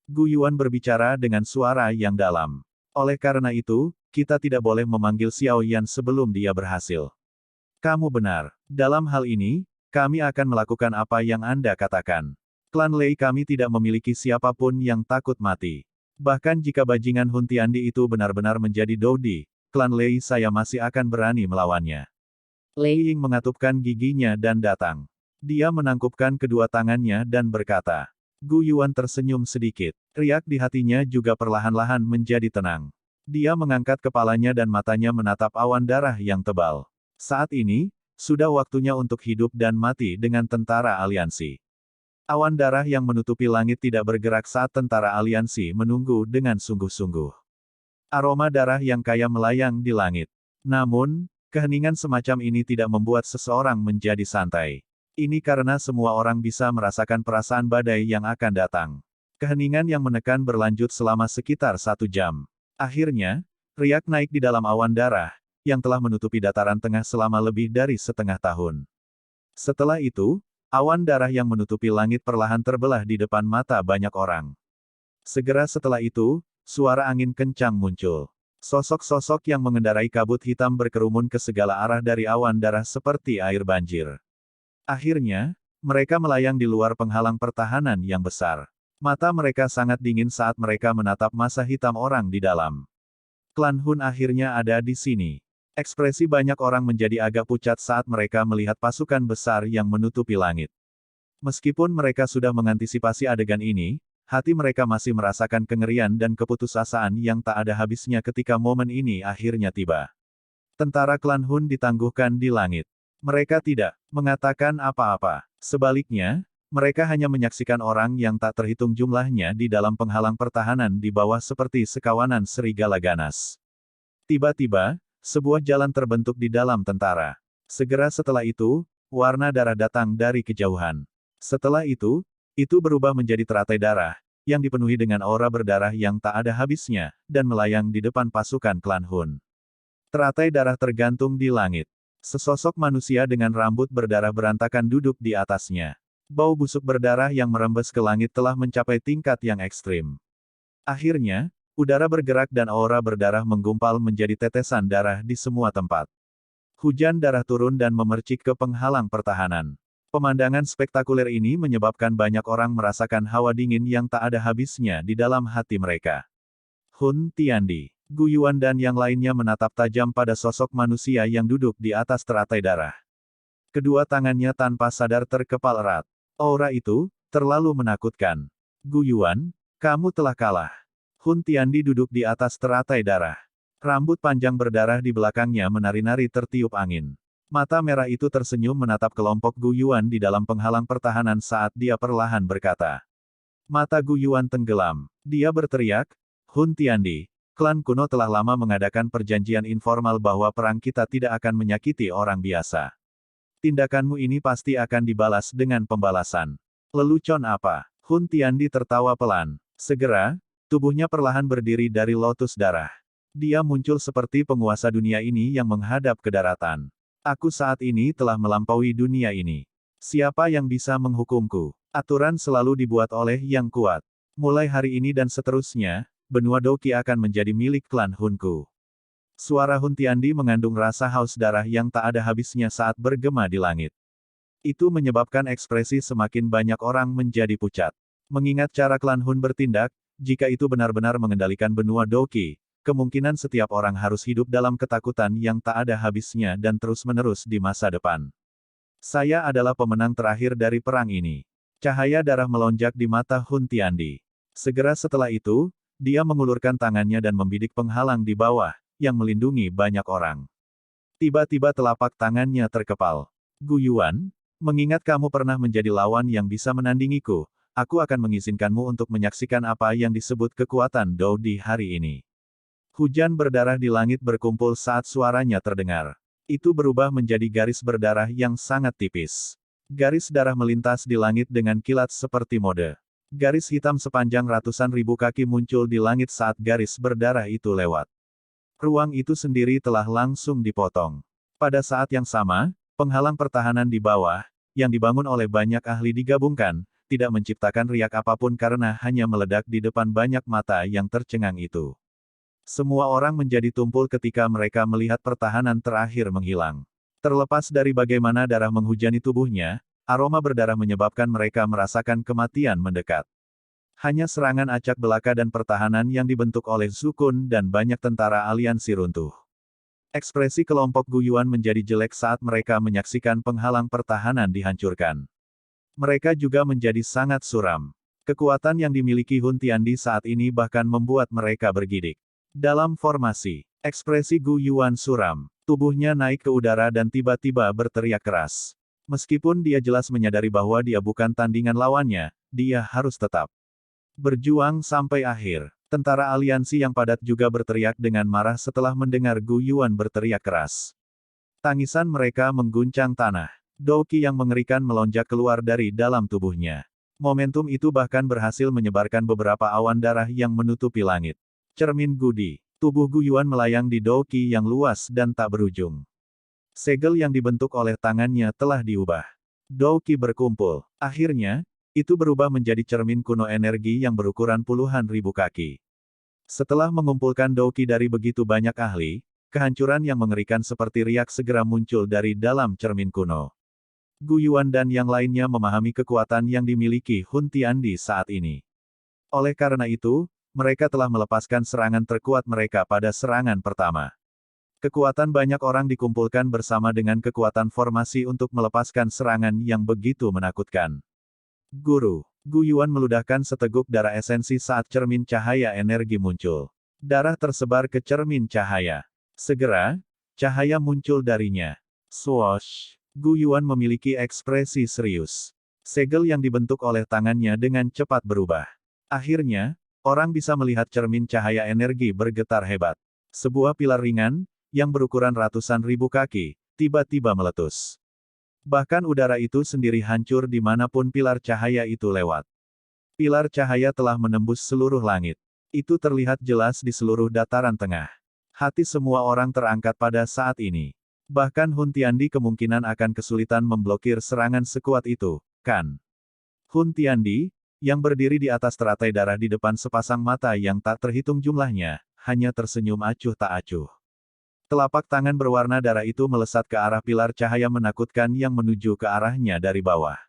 Gu Yuan berbicara dengan suara yang dalam. Oleh karena itu, kita tidak boleh memanggil Xiao Yan sebelum dia berhasil. Kamu benar. Dalam hal ini, kami akan melakukan apa yang Anda katakan. Klan Lei kami tidak memiliki siapapun yang takut mati. Bahkan jika bajingan Hun Tiandi itu benar-benar menjadi Dodi, klan Lei saya masih akan berani melawannya. Lei Ying mengatupkan giginya dan datang. Dia menangkupkan kedua tangannya dan berkata. Gu Yuan tersenyum sedikit. Riak di hatinya juga perlahan-lahan menjadi tenang. Dia mengangkat kepalanya dan matanya menatap awan darah yang tebal. Saat ini, Sudah waktunya untuk hidup dan mati dengan tentara aliansi. Awan darah yang menutupi langit tidak bergerak saat tentara aliansi menunggu dengan sungguh-sungguh. Aroma darah yang kaya melayang di langit. Namun, keheningan semacam ini tidak membuat seseorang menjadi santai. Ini karena semua orang bisa merasakan perasaan badai yang akan datang. Keheningan yang menekan berlanjut selama sekitar 1 jam. Akhirnya, riak naik di dalam awan darah, yang telah menutupi dataran tengah selama lebih dari setengah tahun. Setelah itu, awan darah yang menutupi langit perlahan terbelah di depan mata banyak orang. Segera setelah itu, suara angin kencang muncul. Sosok-sosok yang mengendarai kabut hitam berkerumun ke segala arah dari awan darah seperti air banjir. Akhirnya, mereka melayang di luar penghalang pertahanan yang besar. Mata mereka sangat dingin saat mereka menatap masa hitam orang di dalam. Klan Hun akhirnya ada di sini. Ekspresi banyak orang menjadi agak pucat saat mereka melihat pasukan besar yang menutupi langit. Meskipun mereka sudah mengantisipasi adegan ini, hati mereka masih merasakan kengerian dan keputusasaan yang tak ada habisnya ketika momen ini akhirnya tiba. Tentara klan Hun ditangguhkan di langit. Mereka tidak mengatakan apa-apa. Sebaliknya, mereka hanya menyaksikan orang yang tak terhitung jumlahnya di dalam penghalang pertahanan di bawah seperti sekawanan serigala ganas. Tiba-tiba, sebuah jalan terbentuk di dalam tentara. Segera setelah itu, warna darah datang dari kejauhan. Setelah itu berubah menjadi teratai darah, yang dipenuhi dengan aura berdarah yang tak ada habisnya, dan melayang di depan pasukan klan Hun. Teratai darah tergantung di langit. Sesosok manusia dengan rambut berdarah berantakan duduk di atasnya. Bau busuk berdarah yang merembes ke langit telah mencapai tingkat yang ekstrim. Akhirnya, udara bergerak dan aura berdarah menggumpal menjadi tetesan darah di semua tempat. Hujan darah turun dan memercik ke penghalang pertahanan. Pemandangan spektakuler ini menyebabkan banyak orang merasakan hawa dingin yang tak ada habisnya di dalam hati mereka. Hun Tiandi, Gu Yuan dan yang lainnya menatap tajam pada sosok manusia yang duduk di atas teratai darah. Kedua tangannya tanpa sadar terkepal erat. Aura itu terlalu menakutkan. Gu Yuan, kamu telah kalah. Hun Tiandi duduk di atas teratai darah. Rambut panjang berdarah di belakangnya menari-nari tertiup angin. Mata merah itu tersenyum menatap kelompok Gu Yuan di dalam penghalang pertahanan saat dia perlahan berkata. Mata Gu Yuan tenggelam. Dia berteriak, Hun Tiandi, klan kuno telah lama mengadakan perjanjian informal bahwa perang kita tidak akan menyakiti orang biasa. Tindakanmu ini pasti akan dibalas dengan pembalasan. Lelucon apa? Hun Tiandi tertawa pelan. Segera, tubuhnya perlahan berdiri dari lotus darah. Dia muncul seperti penguasa dunia ini yang menghadap ke daratan. Aku saat ini telah melampaui dunia ini. Siapa yang bisa menghukumku? Aturan selalu dibuat oleh yang kuat. Mulai hari ini dan seterusnya, benua Doqi akan menjadi milik klan Hunku. Suara Hun Tiandi mengandung rasa haus darah yang tak ada habisnya saat bergema di langit. Itu menyebabkan ekspresi semakin banyak orang menjadi pucat. Mengingat cara klan Hun bertindak, jika itu benar-benar mengendalikan benua Doqi, kemungkinan setiap orang harus hidup dalam ketakutan yang tak ada habisnya dan terus-menerus di masa depan. Saya adalah pemenang terakhir dari perang ini. Cahaya darah melonjak di mata Hun Tiandi. Segera setelah itu, dia mengulurkan tangannya dan membidik penghalang di bawah, yang melindungi banyak orang. Tiba-tiba telapak tangannya terkepal. Gu Yuan, mengingat kamu pernah menjadi lawan yang bisa menandingiku, aku akan mengizinkanmu untuk menyaksikan apa yang disebut kekuatan Dou di hari ini. Hujan berdarah di langit berkumpul saat suaranya terdengar. Itu berubah menjadi garis berdarah yang sangat tipis. Garis darah melintas di langit dengan kilat seperti mode. Garis hitam sepanjang ratusan ribu kaki muncul di langit saat garis berdarah itu lewat. Ruang itu sendiri telah langsung dipotong. Pada saat yang sama, penghalang pertahanan di bawah, yang dibangun oleh banyak ahli digabungkan, tidak menciptakan riak apapun karena hanya meledak di depan banyak mata yang tercengang itu. Semua orang menjadi tumpul ketika mereka melihat pertahanan terakhir menghilang. Terlepas dari bagaimana darah menghujani tubuhnya, aroma berdarah menyebabkan mereka merasakan kematian mendekat. Hanya serangan acak belaka dan pertahanan yang dibentuk oleh Zukun dan banyak tentara aliansi runtuh. Ekspresi kelompok Gu Yuan menjadi jelek saat mereka menyaksikan penghalang pertahanan dihancurkan. Mereka juga menjadi sangat suram. Kekuatan yang dimiliki Hun Tiandi saat ini bahkan membuat mereka bergidik. Dalam formasi, ekspresi Gu Yuan suram. Tubuhnya naik ke udara dan tiba-tiba berteriak keras. Meskipun dia jelas menyadari bahwa dia bukan tandingan lawannya, dia harus tetap berjuang sampai akhir. Tentara aliansi yang padat juga berteriak dengan marah setelah mendengar Gu Yuan berteriak keras. Tangisan mereka mengguncang tanah. Douqi yang mengerikan melonjak keluar dari dalam tubuhnya. Momentum itu bahkan berhasil menyebarkan beberapa awan darah yang menutupi langit. Cermin Gudi. Tubuh Gu Yuan melayang di Douqi yang luas dan tak berujung. Segel yang dibentuk oleh tangannya telah diubah. Douqi berkumpul. Akhirnya, itu berubah menjadi cermin kuno energi yang berukuran puluhan ribu kaki. Setelah mengumpulkan Douqi dari begitu banyak ahli, kehancuran yang mengerikan seperti riak segera muncul dari dalam cermin kuno. Gu Yuan dan yang lainnya memahami kekuatan yang dimiliki Hun Tiandi saat ini. Oleh karena itu, mereka telah melepaskan serangan terkuat mereka pada serangan pertama. Kekuatan banyak orang dikumpulkan bersama dengan kekuatan formasi untuk melepaskan serangan yang begitu menakutkan. Guru. Gu Yuan meludahkan seteguk darah esensi saat cermin cahaya energi muncul. Darah tersebar ke cermin cahaya. Segera, cahaya muncul darinya. Swoosh. Gu Yuan memiliki ekspresi serius. Segel yang dibentuk oleh tangannya dengan cepat berubah. Akhirnya, orang bisa melihat cermin cahaya energi bergetar hebat. Sebuah pilar ringan, yang berukuran ratusan ribu kaki, tiba-tiba meletus. Bahkan udara itu sendiri hancur dimanapun pilar cahaya itu lewat. Pilar cahaya telah menembus seluruh langit. Itu terlihat jelas di seluruh dataran tengah. Hati semua orang terangkat pada saat ini. Bahkan Hun Tiandi kemungkinan akan kesulitan memblokir serangan sekuat itu, kan? Hun Tiandi, yang berdiri di atas teratai darah di depan sepasang mata yang tak terhitung jumlahnya, hanya tersenyum acuh tak acuh. Telapak tangan berwarna darah itu melesat ke arah pilar cahaya menakutkan yang menuju ke arahnya dari bawah.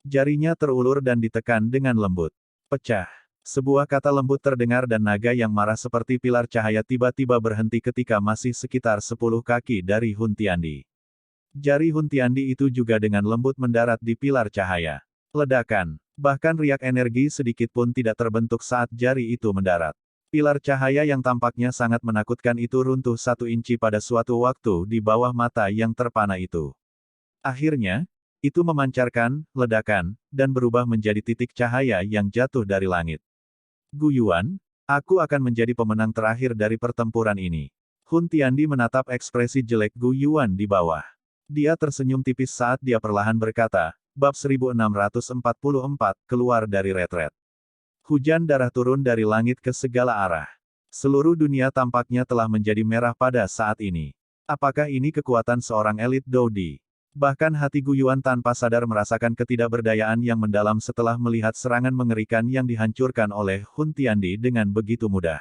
Jarinya terulur dan ditekan dengan lembut. Pecah. Sebuah kata lembut terdengar dan naga yang marah seperti pilar cahaya tiba-tiba berhenti ketika masih sekitar 10 kaki dari Hun Tiandi. Jari Hun Tiandi itu juga dengan lembut mendarat di pilar cahaya. Ledakan. Bahkan riak energi sedikit pun tidak terbentuk saat jari itu mendarat. Pilar cahaya yang tampaknya sangat menakutkan itu runtuh 1 inci pada suatu waktu di bawah mata yang terpana itu. Akhirnya, itu memancarkan ledakan, dan berubah menjadi titik cahaya yang jatuh dari langit. Gu Yuan, aku akan menjadi pemenang terakhir dari pertempuran ini. Hun Tiandi menatap ekspresi jelek Gu Yuan di bawah. Dia tersenyum tipis saat dia perlahan berkata, Bab 1644, keluar dari retret. Hujan darah turun dari langit ke segala arah. Seluruh dunia tampaknya telah menjadi merah pada saat ini. Apakah ini kekuatan seorang elit Doudi? Bahkan hati Gu Yuan tanpa sadar merasakan ketidakberdayaan yang mendalam setelah melihat serangan mengerikan yang dihancurkan oleh Hun Tiandi dengan begitu mudah.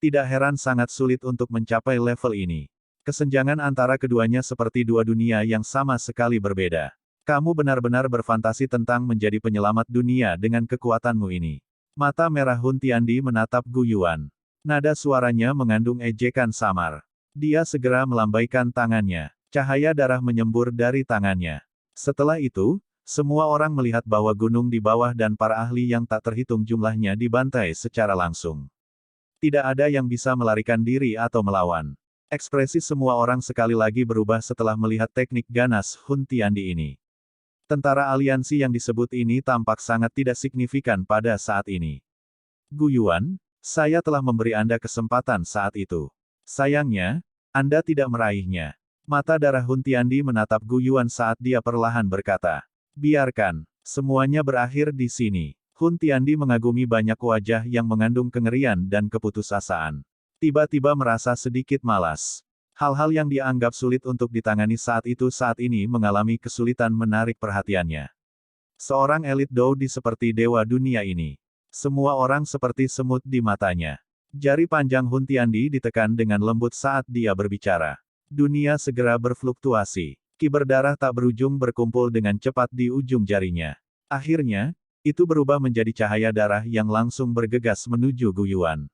Tidak heran sangat sulit untuk mencapai level ini. Kesenjangan antara keduanya seperti dua dunia yang sama sekali berbeda. Kamu benar-benar berfantasi tentang menjadi penyelamat dunia dengan kekuatanmu ini. Mata merah Hun Tiandi menatap Gu Yuan. Nada suaranya mengandung ejekan samar. Dia segera melambaikan tangannya. Cahaya darah menyembur dari tangannya. Setelah itu, semua orang melihat bahwa gunung di bawah dan para ahli yang tak terhitung jumlahnya dibantai secara langsung. Tidak ada yang bisa melarikan diri atau melawan. Ekspresi semua orang sekali lagi berubah setelah melihat teknik ganas Hun Tiandi ini. Tentara aliansi yang disebut ini tampak sangat tidak signifikan pada saat ini. Gu Yuan, saya telah memberi Anda kesempatan saat itu. Sayangnya, Anda tidak meraihnya. Mata darah Hun Tiandi menatap Gu Yuan saat dia perlahan berkata, biarkan, semuanya berakhir di sini. Hun Tiandi mengagumi banyak wajah yang mengandung kengerian dan keputusasaan. Tiba-tiba merasa sedikit malas. Hal-hal yang dia anggap sulit untuk ditangani saat ini mengalami kesulitan menarik perhatiannya. Seorang elit Doudi seperti dewa dunia ini. Semua orang seperti semut di matanya. Jari panjang Hun Tiandi ditekan dengan lembut saat dia berbicara. Dunia segera berfluktuasi. Ki berdarah tak berujung berkumpul dengan cepat di ujung jarinya. Akhirnya, itu berubah menjadi cahaya darah yang langsung bergegas menuju Gu Yuan.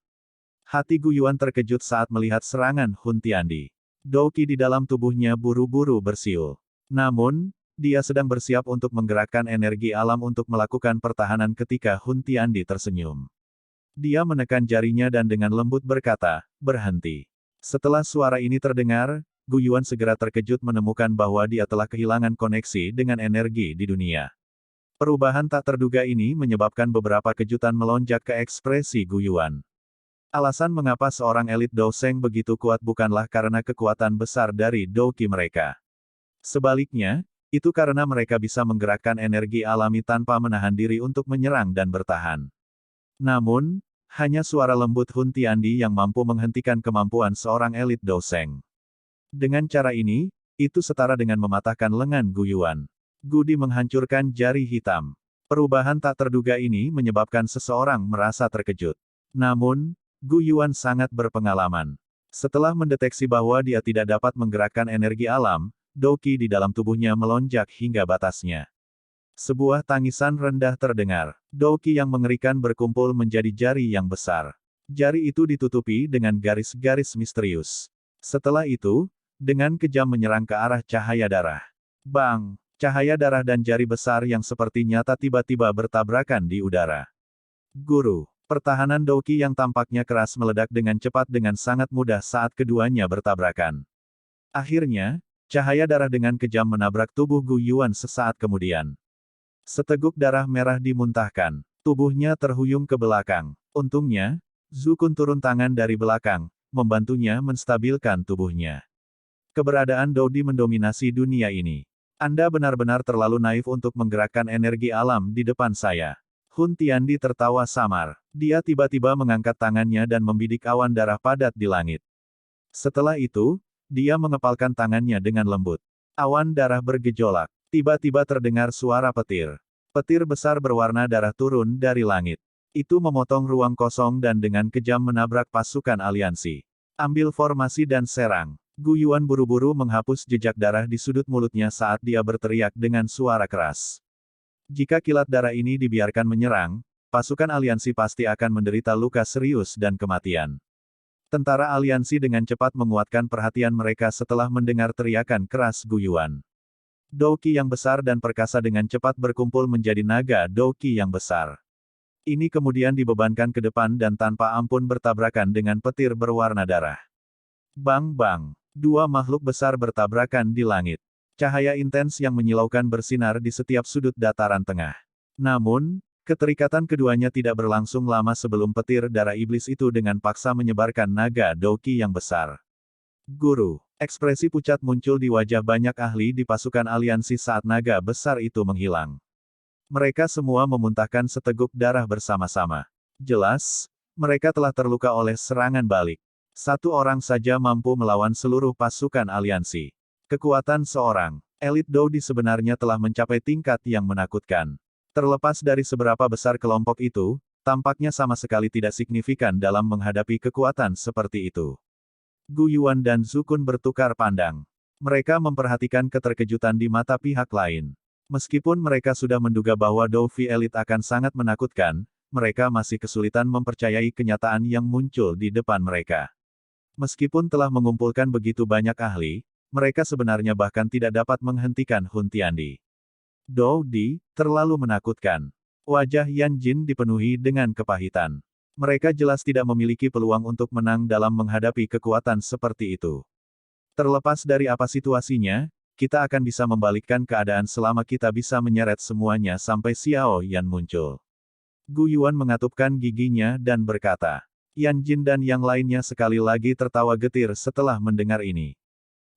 Hati Gu Yuan terkejut saat melihat serangan Hun Tiandi. Douqi di dalam tubuhnya buru-buru bersiul. Namun, dia sedang bersiap untuk menggerakkan energi alam untuk melakukan pertahanan ketika Hun Tiandi tersenyum. Dia menekan jarinya dan dengan lembut berkata, berhenti. Setelah suara ini terdengar, Gu Yuan segera terkejut menemukan bahwa dia telah kehilangan koneksi dengan energi di dunia. Perubahan tak terduga ini menyebabkan beberapa kejutan melonjak ke ekspresi Gu Yuan. Alasan mengapa seorang elit Dou Sheng begitu kuat bukanlah karena kekuatan besar dari Dou Qi mereka. Sebaliknya, itu karena mereka bisa menggerakkan energi alami tanpa menahan diri untuk menyerang dan bertahan. Namun, hanya suara lembut Hun Tiandi yang mampu menghentikan kemampuan seorang elit Dou Sheng. Dengan cara ini, itu setara dengan mematahkan lengan Gu Yuan. Gu Di menghancurkan jari hitam. Perubahan tak terduga ini menyebabkan seseorang merasa terkejut. Namun, Gu Yuan sangat berpengalaman. Setelah mendeteksi bahwa dia tidak dapat menggerakkan energi alam, Dou Qi di dalam tubuhnya melonjak hingga batasnya. Sebuah tangisan rendah terdengar. Dou Qi yang mengerikan berkumpul menjadi jari yang besar. Jari itu ditutupi dengan garis-garis misterius. Setelah itu, dengan kejam menyerang ke arah cahaya darah. Bang! Cahaya darah dan jari besar yang seperti nyata tiba-tiba bertabrakan di udara. Guru! Pertahanan Dou Qi yang tampaknya keras meledak dengan cepat dengan sangat mudah saat keduanya bertabrakan. Akhirnya, cahaya darah dengan kejam menabrak tubuh Gu Yuan sesaat kemudian. Seteguk darah merah dimuntahkan. Tubuhnya terhuyung ke belakang. Untungnya, Zhu Kun turun tangan dari belakang, membantunya menstabilkan tubuhnya. Keberadaan Dou Di mendominasi dunia ini. Anda benar-benar terlalu naif untuk menggerakkan energi alam di depan saya. Hun Tiandi tertawa samar. Dia tiba-tiba mengangkat tangannya dan membidik awan darah padat di langit. Setelah itu, dia mengepalkan tangannya dengan lembut. Awan darah bergejolak. Tiba-tiba terdengar suara petir. Petir besar berwarna darah turun dari langit. Itu memotong ruang kosong dan dengan kejam menabrak pasukan aliansi. Ambil formasi dan serang. Gu Yuan buru-buru menghapus jejak darah di sudut mulutnya saat dia berteriak dengan suara keras. Jika kilat darah ini dibiarkan menyerang, pasukan aliansi pasti akan menderita luka serius dan kematian. Tentara aliansi dengan cepat menguatkan perhatian mereka setelah mendengar teriakan keras Gu Yuan. Dou Qi yang besar dan perkasa dengan cepat berkumpul menjadi naga Dou Qi yang besar. Ini kemudian dibebankan ke depan dan tanpa ampun bertabrakan dengan petir berwarna darah. Bang-bang! Dua makhluk besar bertabrakan di langit. Cahaya intens yang menyilaukan bersinar di setiap sudut dataran tengah. Namun, keterikatan keduanya tidak berlangsung lama sebelum petir darah iblis itu dengan paksa menyebarkan naga Dou Qi yang besar. Guru, ekspresi pucat muncul di wajah banyak ahli di pasukan aliansi saat naga besar itu menghilang. Mereka semua memuntahkan seteguk darah bersama-sama. Jelas, mereka telah terluka oleh serangan balik. Satu orang saja mampu melawan seluruh pasukan aliansi. Kekuatan seorang elit Dou Di sebenarnya telah mencapai tingkat yang menakutkan. Terlepas dari seberapa besar kelompok itu, tampaknya sama sekali tidak signifikan dalam menghadapi kekuatan seperti itu. Gu Yuan dan Zhu Kun bertukar pandang. Mereka memperhatikan keterkejutan di mata pihak lain. Meskipun mereka sudah menduga bahwa Dou Fi elit akan sangat menakutkan, mereka masih kesulitan mempercayai kenyataan yang muncul di depan mereka. Meskipun telah mengumpulkan begitu banyak ahli, mereka sebenarnya bahkan tidak dapat menghentikan Hun Tiandi. Dou Di, terlalu menakutkan. Wajah Yan Jin dipenuhi dengan kepahitan. Mereka jelas tidak memiliki peluang untuk menang dalam menghadapi kekuatan seperti itu. Terlepas dari apa situasinya, kita akan bisa membalikkan keadaan selama kita bisa menyeret semuanya sampai Xiao Yan muncul. Gu Yuan mengatupkan giginya dan berkata. Yan Jin dan yang lainnya sekali lagi tertawa getir setelah mendengar ini.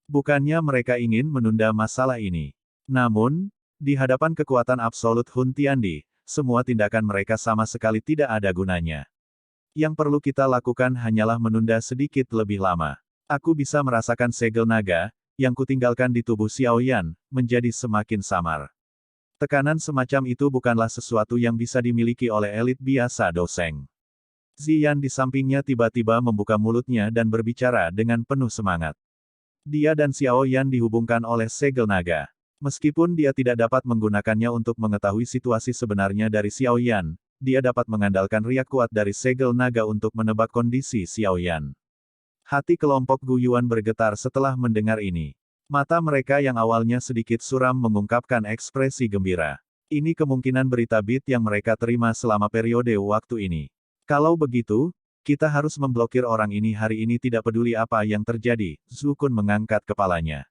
Bukannya mereka ingin menunda masalah ini. Namun, di hadapan kekuatan absolut Hun Tiandi, semua tindakan mereka sama sekali tidak ada gunanya. Yang perlu kita lakukan hanyalah menunda sedikit lebih lama. Aku bisa merasakan segel naga, yang kutinggalkan di tubuh Xiao Yan, menjadi semakin samar. Tekanan semacam itu bukanlah sesuatu yang bisa dimiliki oleh elit biasa Dou Sheng. Ziyan di sampingnya tiba-tiba membuka mulutnya dan berbicara dengan penuh semangat. Dia dan Xiao Yan dihubungkan oleh segel naga. Meskipun dia tidak dapat menggunakannya untuk mengetahui situasi sebenarnya dari Xiao Yan, dia dapat mengandalkan riak kuat dari segel naga untuk menebak kondisi Xiao Yan. Hati kelompok Gu Yuan bergetar setelah mendengar ini. Mata mereka yang awalnya sedikit suram mengungkapkan ekspresi gembira. Ini kemungkinan berita bit yang mereka terima selama periode waktu ini. Kalau begitu, Kita harus memblokir orang ini hari ini tidak peduli apa yang terjadi, Zhu Kun mengangkat kepalanya.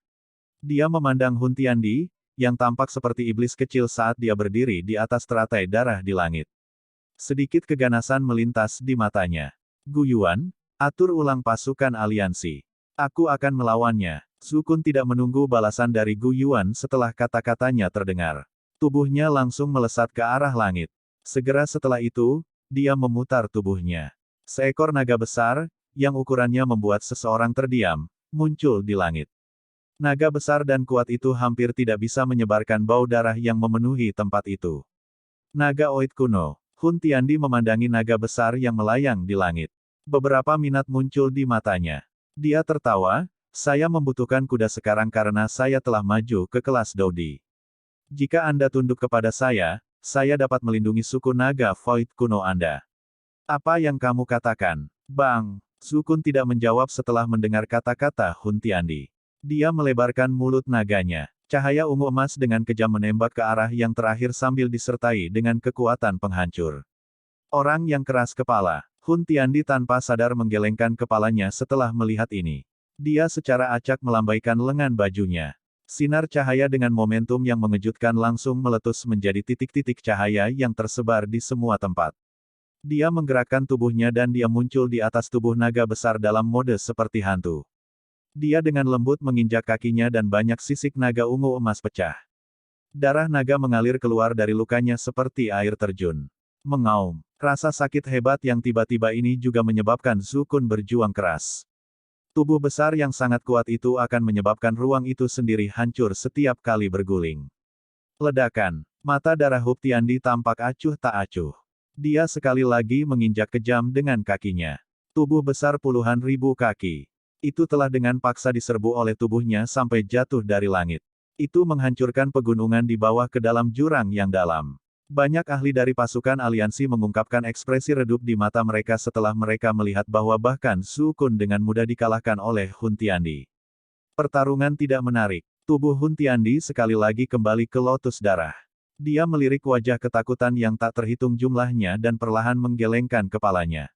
Dia memandang Hun Tiandi, yang tampak seperti iblis kecil saat dia berdiri di atas teratai darah di langit. Sedikit keganasan melintas di matanya. Gu Yuan, atur ulang pasukan aliansi. Aku akan melawannya. Zhu Kun tidak menunggu balasan dari Gu Yuan setelah kata-katanya terdengar. Tubuhnya langsung melesat ke arah langit. Segera setelah itu, dia memutar tubuhnya. Seekor naga besar, yang ukurannya membuat seseorang terdiam, muncul di langit. Naga besar dan kuat itu hampir tidak bisa menyebarkan bau darah yang memenuhi tempat itu. Naga Oid kuno. Hun Tiandi memandangi naga besar yang melayang di langit. Beberapa minat muncul di matanya. Dia tertawa, saya membutuhkan kuda sekarang karena saya telah maju ke kelas Dodi. Jika Anda tunduk kepada saya dapat melindungi suku naga Void kuno Anda. Apa yang kamu katakan? Bang! Zhu Kun tidak menjawab setelah mendengar kata-kata Hun Tiandi. Dia melebarkan mulut naganya. Cahaya ungu emas dengan kejam menembak ke arah yang terakhir sambil disertai dengan kekuatan penghancur. Orang yang keras kepala. Hun Tiandi tanpa sadar menggelengkan kepalanya setelah melihat ini. Dia secara acak melambaikan lengan bajunya. Sinar cahaya dengan momentum yang mengejutkan langsung meletus menjadi titik-titik cahaya yang tersebar di semua tempat. Dia menggerakkan tubuhnya dan dia muncul di atas tubuh naga besar dalam mode seperti hantu. Dia dengan lembut menginjak kakinya dan banyak sisik naga ungu emas pecah. Darah naga mengalir keluar dari lukanya seperti air terjun. Mengaum. Rasa sakit hebat yang tiba-tiba ini juga menyebabkan Zhu Kun berjuang keras. Tubuh besar yang sangat kuat itu akan menyebabkan ruang itu sendiri hancur setiap kali berguling. Ledakan. Mata darah Hu Tiandi tampak acuh tak acuh. Dia sekali lagi menginjak kejam dengan kakinya. Tubuh besar puluhan ribu kaki. Itu telah dengan paksa diserbu oleh tubuhnya sampai jatuh dari langit. Itu menghancurkan pegunungan di bawah ke dalam jurang yang dalam. Banyak ahli dari pasukan aliansi mengungkapkan ekspresi redup di mata mereka setelah mereka melihat bahwa bahkan Zhu Kun dengan mudah dikalahkan oleh Hun Tiandi. Pertarungan tidak menarik. Tubuh Hun Tiandi sekali lagi kembali ke lotus darah. Dia melirik wajah ketakutan yang tak terhitung jumlahnya dan perlahan menggelengkan kepalanya.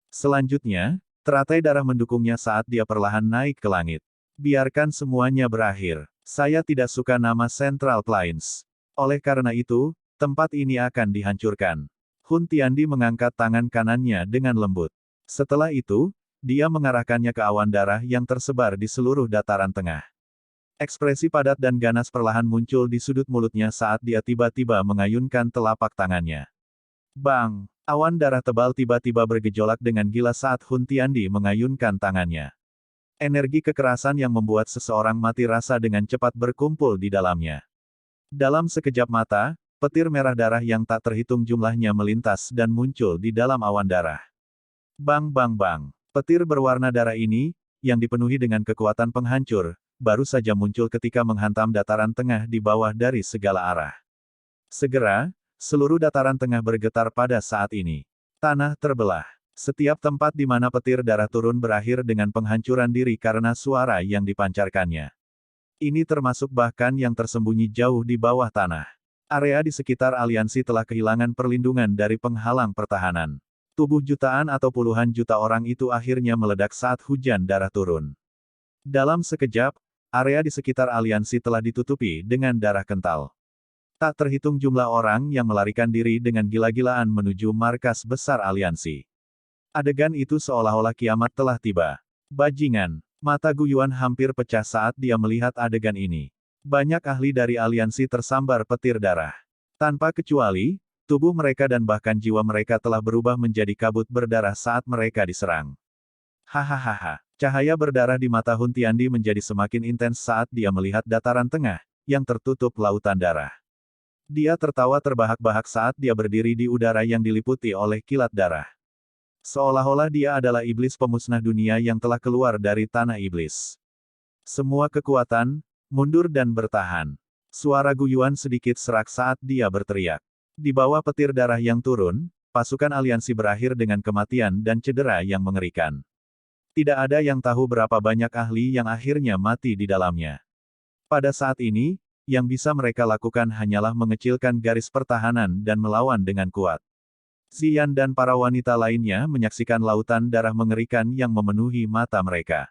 Selanjutnya, teratai darah mendukungnya saat dia perlahan naik ke langit. Biarkan semuanya berakhir. Saya tidak suka nama Central Plains. Oleh karena itu, tempat ini akan dihancurkan. Hun Tiandi mengangkat tangan kanannya dengan lembut. Setelah itu, dia mengarahkannya ke awan darah yang tersebar di seluruh dataran tengah. Ekspresi padat dan ganas perlahan muncul di sudut mulutnya saat dia tiba-tiba mengayunkan telapak tangannya. Bang! Awan darah tebal tiba-tiba bergejolak dengan gila saat Hun Tiandi mengayunkan tangannya. Energi kekerasan yang membuat seseorang mati rasa dengan cepat berkumpul di dalamnya. Dalam sekejap mata, petir merah darah yang tak terhitung jumlahnya melintas dan muncul di dalam awan darah. Bang bang bang. Petir berwarna darah ini, yang dipenuhi dengan kekuatan penghancur, baru saja muncul ketika menghantam dataran tengah di bawah dari segala arah. Segera, seluruh dataran tengah bergetar pada saat ini. Tanah terbelah. Setiap tempat di mana petir darah turun berakhir dengan penghancuran diri karena suara yang dipancarkannya. Ini termasuk bahkan yang tersembunyi jauh di bawah tanah. Area di sekitar aliansi telah kehilangan perlindungan dari penghalang pertahanan. Tubuh jutaan atau puluhan juta orang itu akhirnya meledak saat hujan darah turun. Dalam sekejap, area di sekitar aliansi telah ditutupi dengan darah kental. Tak terhitung jumlah orang yang melarikan diri dengan gila-gilaan menuju markas besar aliansi. Adegan itu seolah-olah kiamat telah tiba. Bajingan, mata Gu Yuan hampir pecah saat dia melihat adegan ini. Banyak ahli dari aliansi tersambar petir darah. Tanpa kecuali, tubuh mereka dan bahkan jiwa mereka telah berubah menjadi kabut berdarah saat mereka diserang. Hahaha. Cahaya berdarah di mata Hun Tiandi menjadi semakin intens saat dia melihat dataran tengah, yang tertutup lautan darah. Dia tertawa terbahak-bahak saat dia berdiri di udara yang diliputi oleh kilat darah. Seolah-olah dia adalah iblis pemusnah dunia yang telah keluar dari tanah iblis. Semua kekuatan, mundur dan bertahan. Suara Gu Yuan sedikit serak saat dia berteriak. Di bawah petir darah yang turun, pasukan aliansi berakhir dengan kematian dan cedera yang mengerikan. Tidak ada yang tahu berapa banyak ahli yang akhirnya mati di dalamnya. Pada saat ini, yang bisa mereka lakukan hanyalah mengecilkan garis pertahanan dan melawan dengan kuat. Ziyan dan para wanita lainnya menyaksikan lautan darah mengerikan yang memenuhi mata mereka.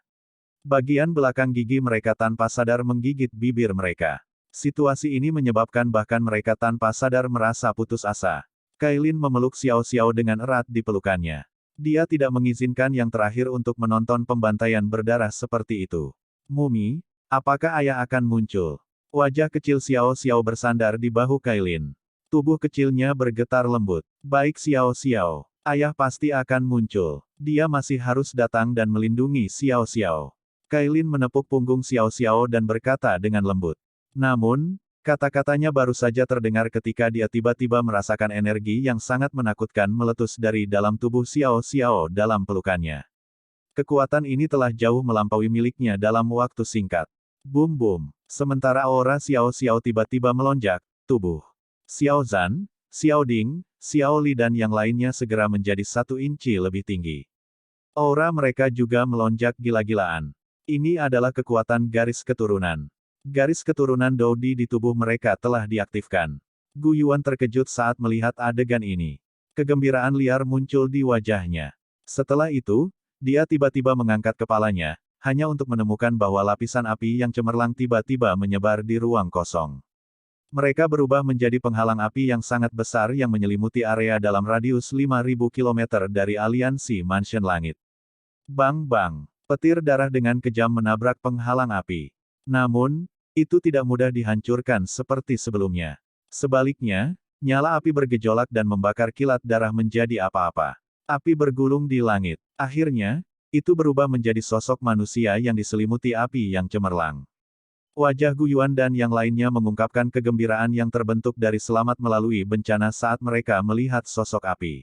Bagian belakang gigi mereka tanpa sadar menggigit bibir mereka. Situasi ini menyebabkan bahkan mereka tanpa sadar merasa putus asa. Kailin memeluk Xiao Xiao dengan erat di pelukannya. Dia tidak mengizinkan yang terakhir untuk menonton pembantaian berdarah seperti itu. Mumi, apakah ayah akan muncul? Wajah kecil Xiao Xiao bersandar di bahu Kailin. Tubuh kecilnya bergetar lembut. Baik Xiao Xiao, ayah pasti akan muncul. Dia masih harus datang dan melindungi Xiao Xiao. Kailin menepuk punggung Xiao Xiao dan berkata dengan lembut. Namun, kata-katanya baru saja terdengar ketika dia tiba-tiba merasakan energi yang sangat menakutkan meletus dari dalam tubuh Xiao Xiao dalam pelukannya. Kekuatan ini telah jauh melampaui miliknya dalam waktu singkat. Boom boom. Sementara aura Xiao Xiao tiba-tiba melonjak, tubuh Xiao Zhan, Xiao Ding, Xiao Li dan yang lainnya segera menjadi 1 inci lebih tinggi. Aura mereka juga melonjak gila-gilaan. Ini adalah kekuatan garis keturunan. Garis keturunan Doudi di tubuh mereka telah diaktifkan. Gu Yuan terkejut saat melihat adegan ini. Kegembiraan liar muncul di wajahnya. Setelah itu, dia tiba-tiba mengangkat kepalanya, hanya untuk menemukan bahwa lapisan api yang cemerlang tiba-tiba menyebar di ruang kosong. Mereka berubah menjadi penghalang api yang sangat besar yang menyelimuti area dalam radius 5.000 km dari aliansi Mansion Langit. Bang-bang, petir darah dengan kejam menabrak penghalang api. Namun, itu tidak mudah dihancurkan seperti sebelumnya. Sebaliknya, nyala api bergejolak dan membakar kilat darah menjadi apa-apa. Api bergulung di langit. Akhirnya, itu berubah menjadi sosok manusia yang diselimuti api yang cemerlang. Wajah Gu Yuan dan yang lainnya mengungkapkan kegembiraan yang terbentuk dari selamat melalui bencana saat mereka melihat sosok api.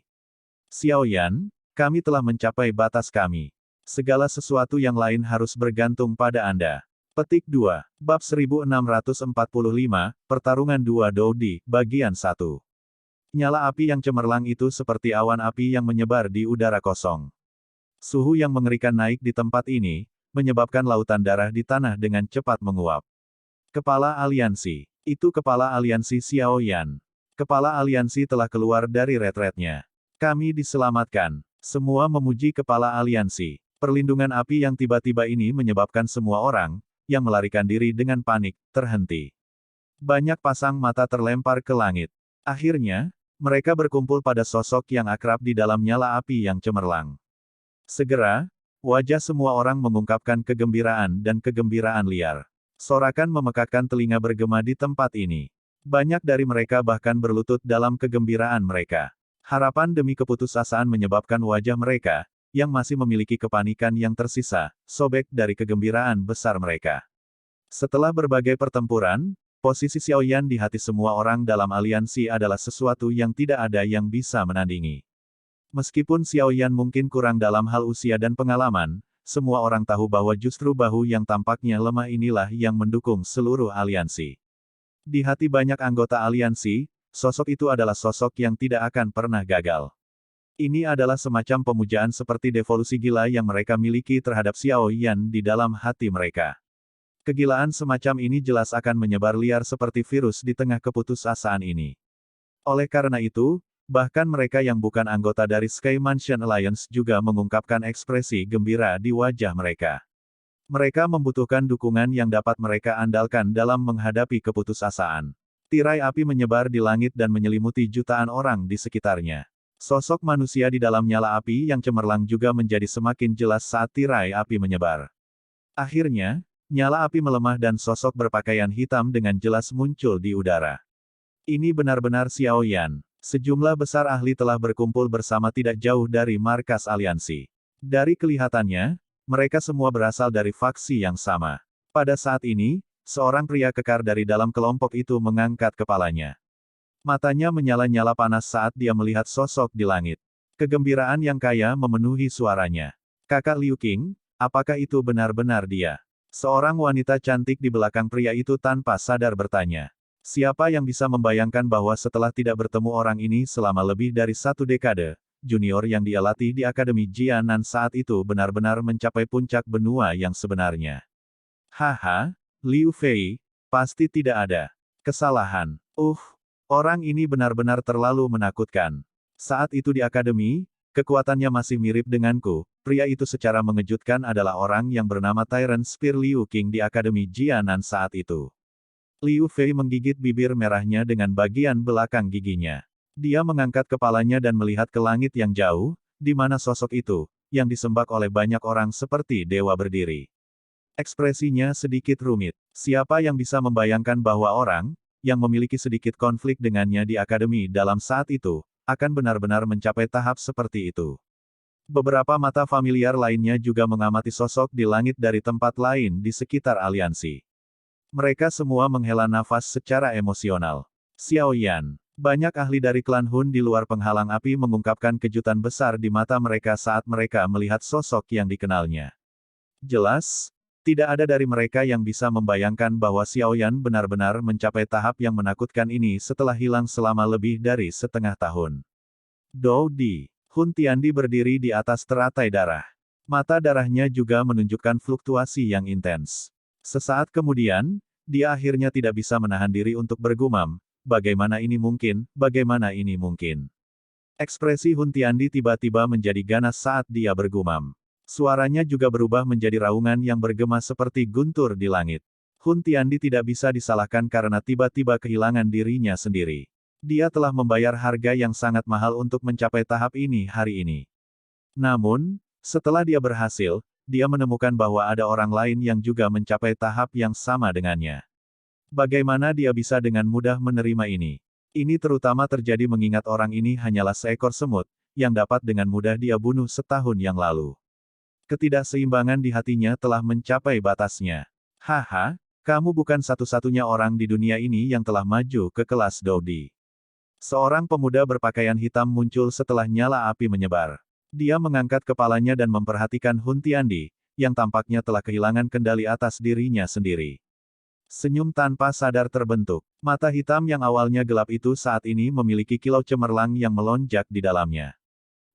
Xiao Yan, kami telah mencapai batas kami. Segala sesuatu yang lain harus bergantung pada Anda. Petik 2, Bab 1645, Pertarungan Dua Doudi, Bagian 1. Nyala api yang cemerlang itu seperti awan api yang menyebar di udara kosong. Suhu yang mengerikan naik di tempat ini, menyebabkan lautan darah di tanah dengan cepat menguap. Kepala Aliansi. Itu kepala Aliansi Xiao Yan. Kepala Aliansi telah keluar dari retretnya. Kami diselamatkan. Semua memuji kepala Aliansi. Perlindungan api yang tiba-tiba ini menyebabkan semua orang, yang melarikan diri dengan panik, terhenti. Banyak pasang mata terlempar ke langit. Akhirnya, mereka berkumpul pada sosok yang akrab di dalam nyala api yang cemerlang. Segera, wajah semua orang mengungkapkan kegembiraan dan kegembiraan liar. Sorakan memekakkan telinga bergema di tempat ini. Banyak dari mereka bahkan berlutut dalam kegembiraan mereka. Harapan demi keputusasaan menyebabkan wajah mereka, yang masih memiliki kepanikan yang tersisa, sobek dari kegembiraan besar mereka. Setelah berbagai pertempuran, posisi Xiao Yan di hati semua orang dalam aliansi adalah sesuatu yang tidak ada yang bisa menandingi. Meskipun Xiao Yan mungkin kurang dalam hal usia dan pengalaman, semua orang tahu bahwa justru bahu yang tampaknya lemah inilah yang mendukung seluruh aliansi. Di hati banyak anggota aliansi, sosok itu adalah sosok yang tidak akan pernah gagal. Ini adalah semacam pemujaan seperti devolusi gila yang mereka miliki terhadap Xiao Yan di dalam hati mereka. Kegilaan semacam ini jelas akan menyebar liar seperti virus di tengah keputusasaan ini. Oleh karena itu, bahkan mereka yang bukan anggota dari Sky Mansion Alliance juga mengungkapkan ekspresi gembira di wajah mereka. Mereka membutuhkan dukungan yang dapat mereka andalkan dalam menghadapi keputusasaan. Tirai api menyebar di langit dan menyelimuti jutaan orang di sekitarnya. Sosok manusia di dalam nyala api yang cemerlang juga menjadi semakin jelas saat tirai api menyebar. Akhirnya, nyala api melemah dan sosok berpakaian hitam dengan jelas muncul di udara. Ini benar-benar Xiao Yan. Sejumlah besar ahli telah berkumpul bersama tidak jauh dari markas aliansi. Dari kelihatannya, mereka semua berasal dari faksi yang sama. Pada saat ini, seorang pria kekar dari dalam kelompok itu mengangkat kepalanya. Matanya menyala-nyala panas saat dia melihat sosok di langit. Kegembiraan yang kaya memenuhi suaranya. Kakak Liu Qing, apakah itu benar-benar dia? Seorang wanita cantik di belakang pria itu tanpa sadar bertanya. Siapa yang bisa membayangkan bahwa setelah tidak bertemu orang ini selama lebih dari 1 dekade, junior yang dia latih di Akademi Jianan saat itu benar-benar mencapai puncak benua yang sebenarnya. Haha, Liu Fei, pasti tidak ada kesalahan. Orang ini benar-benar terlalu menakutkan. Saat itu di akademi, kekuatannya masih mirip denganku. Pria itu secara mengejutkan adalah orang yang bernama Tyrant Spear Liu Qing di Akademi Jianan saat itu. Liu Fei menggigit bibir merahnya dengan bagian belakang giginya. Dia mengangkat kepalanya dan melihat ke langit yang jauh, di mana sosok itu, yang disembah oleh banyak orang seperti dewa berdiri. Ekspresinya sedikit rumit. Siapa yang bisa membayangkan bahwa orang, yang memiliki sedikit konflik dengannya di akademi dalam saat itu, akan benar-benar mencapai tahap seperti itu. Beberapa mata familiar lainnya juga mengamati sosok di langit dari tempat lain di sekitar aliansi. Mereka semua menghela nafas secara emosional. Xiao Yan. Banyak ahli dari klan Hun di luar penghalang api mengungkapkan kejutan besar di mata mereka saat mereka melihat sosok yang dikenalnya. Jelas, tidak ada dari mereka yang bisa membayangkan bahwa Xiao Yan benar-benar mencapai tahap yang menakutkan ini setelah hilang selama lebih dari setengah tahun. Dou Di. Hun Tiandi berdiri di atas teratai darah. Mata darahnya juga menunjukkan fluktuasi yang intens. Sesaat kemudian, dia akhirnya tidak bisa menahan diri untuk bergumam, bagaimana ini mungkin, bagaimana ini mungkin. Ekspresi Hun Tiandi tiba-tiba menjadi ganas saat dia bergumam. Suaranya juga berubah menjadi raungan yang bergema seperti guntur di langit. Hun Tiandi tidak bisa disalahkan karena tiba-tiba kehilangan dirinya sendiri. Dia telah membayar harga yang sangat mahal untuk mencapai tahap ini hari ini. Namun, setelah dia berhasil, dia menemukan bahwa ada orang lain yang juga mencapai tahap yang sama dengannya. Bagaimana dia bisa dengan mudah menerima ini? Ini terutama terjadi mengingat orang ini hanyalah seekor semut, yang dapat dengan mudah dia bunuh setahun yang lalu. Ketidakseimbangan di hatinya telah mencapai batasnya. Haha, kamu bukan satu-satunya orang di dunia ini yang telah maju ke kelas Dou Di. Seorang pemuda berpakaian hitam muncul setelah nyala api menyebar. Dia mengangkat kepalanya dan memperhatikan Hun Tiandi, yang tampaknya telah kehilangan kendali atas dirinya sendiri. Senyum tanpa sadar terbentuk. Mata hitam yang awalnya gelap itu saat ini memiliki kilau cemerlang yang melonjak di dalamnya.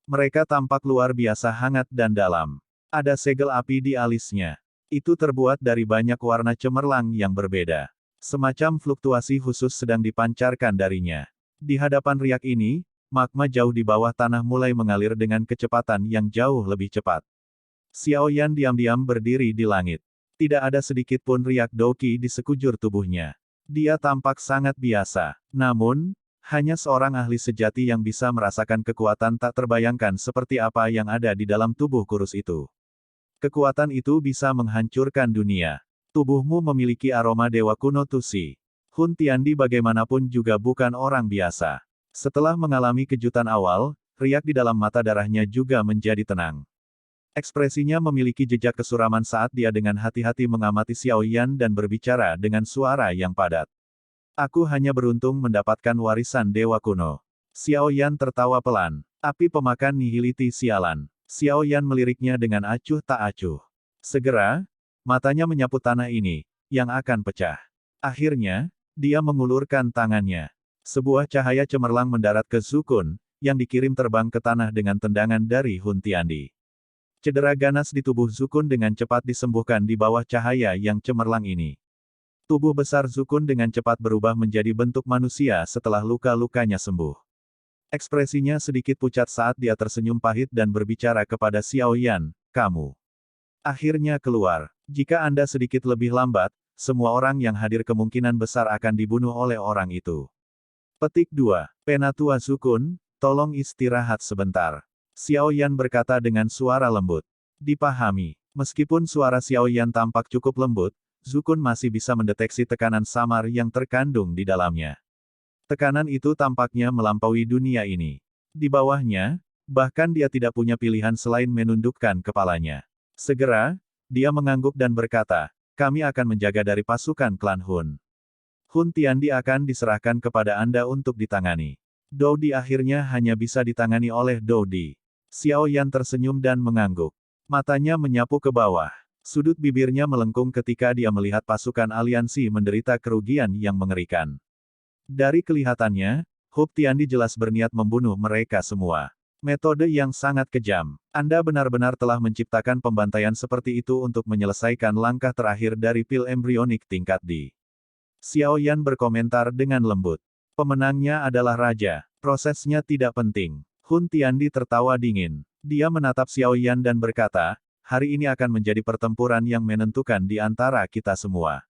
Mereka tampak luar biasa hangat dan dalam. Ada segel api di alisnya. Itu terbuat dari banyak warna cemerlang yang berbeda. Semacam fluktuasi khusus sedang dipancarkan darinya. Di hadapan riak ini, magma jauh di bawah tanah mulai mengalir dengan kecepatan yang jauh lebih cepat. Xiao Yan diam-diam berdiri di langit. Tidak ada sedikit pun riak Douqi di sekujur tubuhnya. Dia tampak sangat biasa. Namun, hanya seorang ahli sejati yang bisa merasakan kekuatan tak terbayangkan seperti apa yang ada di dalam tubuh kurus itu. Kekuatan itu bisa menghancurkan dunia. Tubuhmu memiliki aroma dewa kuno Tusi. Hun Tiandi bagaimanapun juga bukan orang biasa. Setelah mengalami kejutan awal, riak di dalam mata darahnya juga menjadi tenang. Ekspresinya memiliki jejak kesuraman saat dia dengan hati-hati mengamati Xiao Yan dan berbicara dengan suara yang padat. Aku hanya beruntung mendapatkan warisan dewa kuno. Xiao Yan tertawa pelan. Api pemakan nihiliti sialan. Xiao Yan meliriknya dengan acuh tak acuh. Segera, matanya menyapu tanah ini, yang akan pecah. Akhirnya, dia mengulurkan tangannya. Sebuah cahaya cemerlang mendarat ke Zukun, yang dikirim terbang ke tanah dengan tendangan dari Hun Tiandi. Cedera ganas di tubuh Zukun dengan cepat disembuhkan di bawah cahaya yang cemerlang ini. Tubuh besar Zukun dengan cepat berubah menjadi bentuk manusia setelah luka-lukanya sembuh. Ekspresinya sedikit pucat saat dia tersenyum pahit dan berbicara kepada Xiao Yan, kamu akhirnya keluar. Jika Anda sedikit lebih lambat, semua orang yang hadir kemungkinan besar akan dibunuh oleh orang itu. Petik 2. Penatua Zukun, tolong istirahat sebentar. Xiao Yan berkata dengan suara lembut. Dipahami. Meskipun suara Xiao Yan tampak cukup lembut, Zukun masih bisa mendeteksi tekanan samar yang terkandung di dalamnya. Tekanan itu tampaknya melampaui dunia ini. Di bawahnya, bahkan dia tidak punya pilihan selain menundukkan kepalanya. Segera, dia mengangguk dan berkata, kami akan menjaga dari pasukan klan Hun. Hun Tiandi akan diserahkan kepada Anda untuk ditangani. Dou Di akhirnya hanya bisa ditangani oleh Dou Di. Xiao Yan tersenyum dan mengangguk. Matanya menyapu ke bawah. Sudut bibirnya melengkung ketika dia melihat pasukan aliansi menderita kerugian yang mengerikan. Dari kelihatannya, Hun Tiandi jelas berniat membunuh mereka semua. Metode yang sangat kejam. Anda benar-benar telah menciptakan pembantaian seperti itu untuk menyelesaikan langkah terakhir dari pil embrionik tingkat D. Xiao Yan berkomentar dengan lembut. Pemenangnya adalah raja. Prosesnya tidak penting. Hun Tiandi tertawa dingin. Dia menatap Xiao Yan dan berkata, hari ini akan menjadi pertempuran yang menentukan di antara kita semua.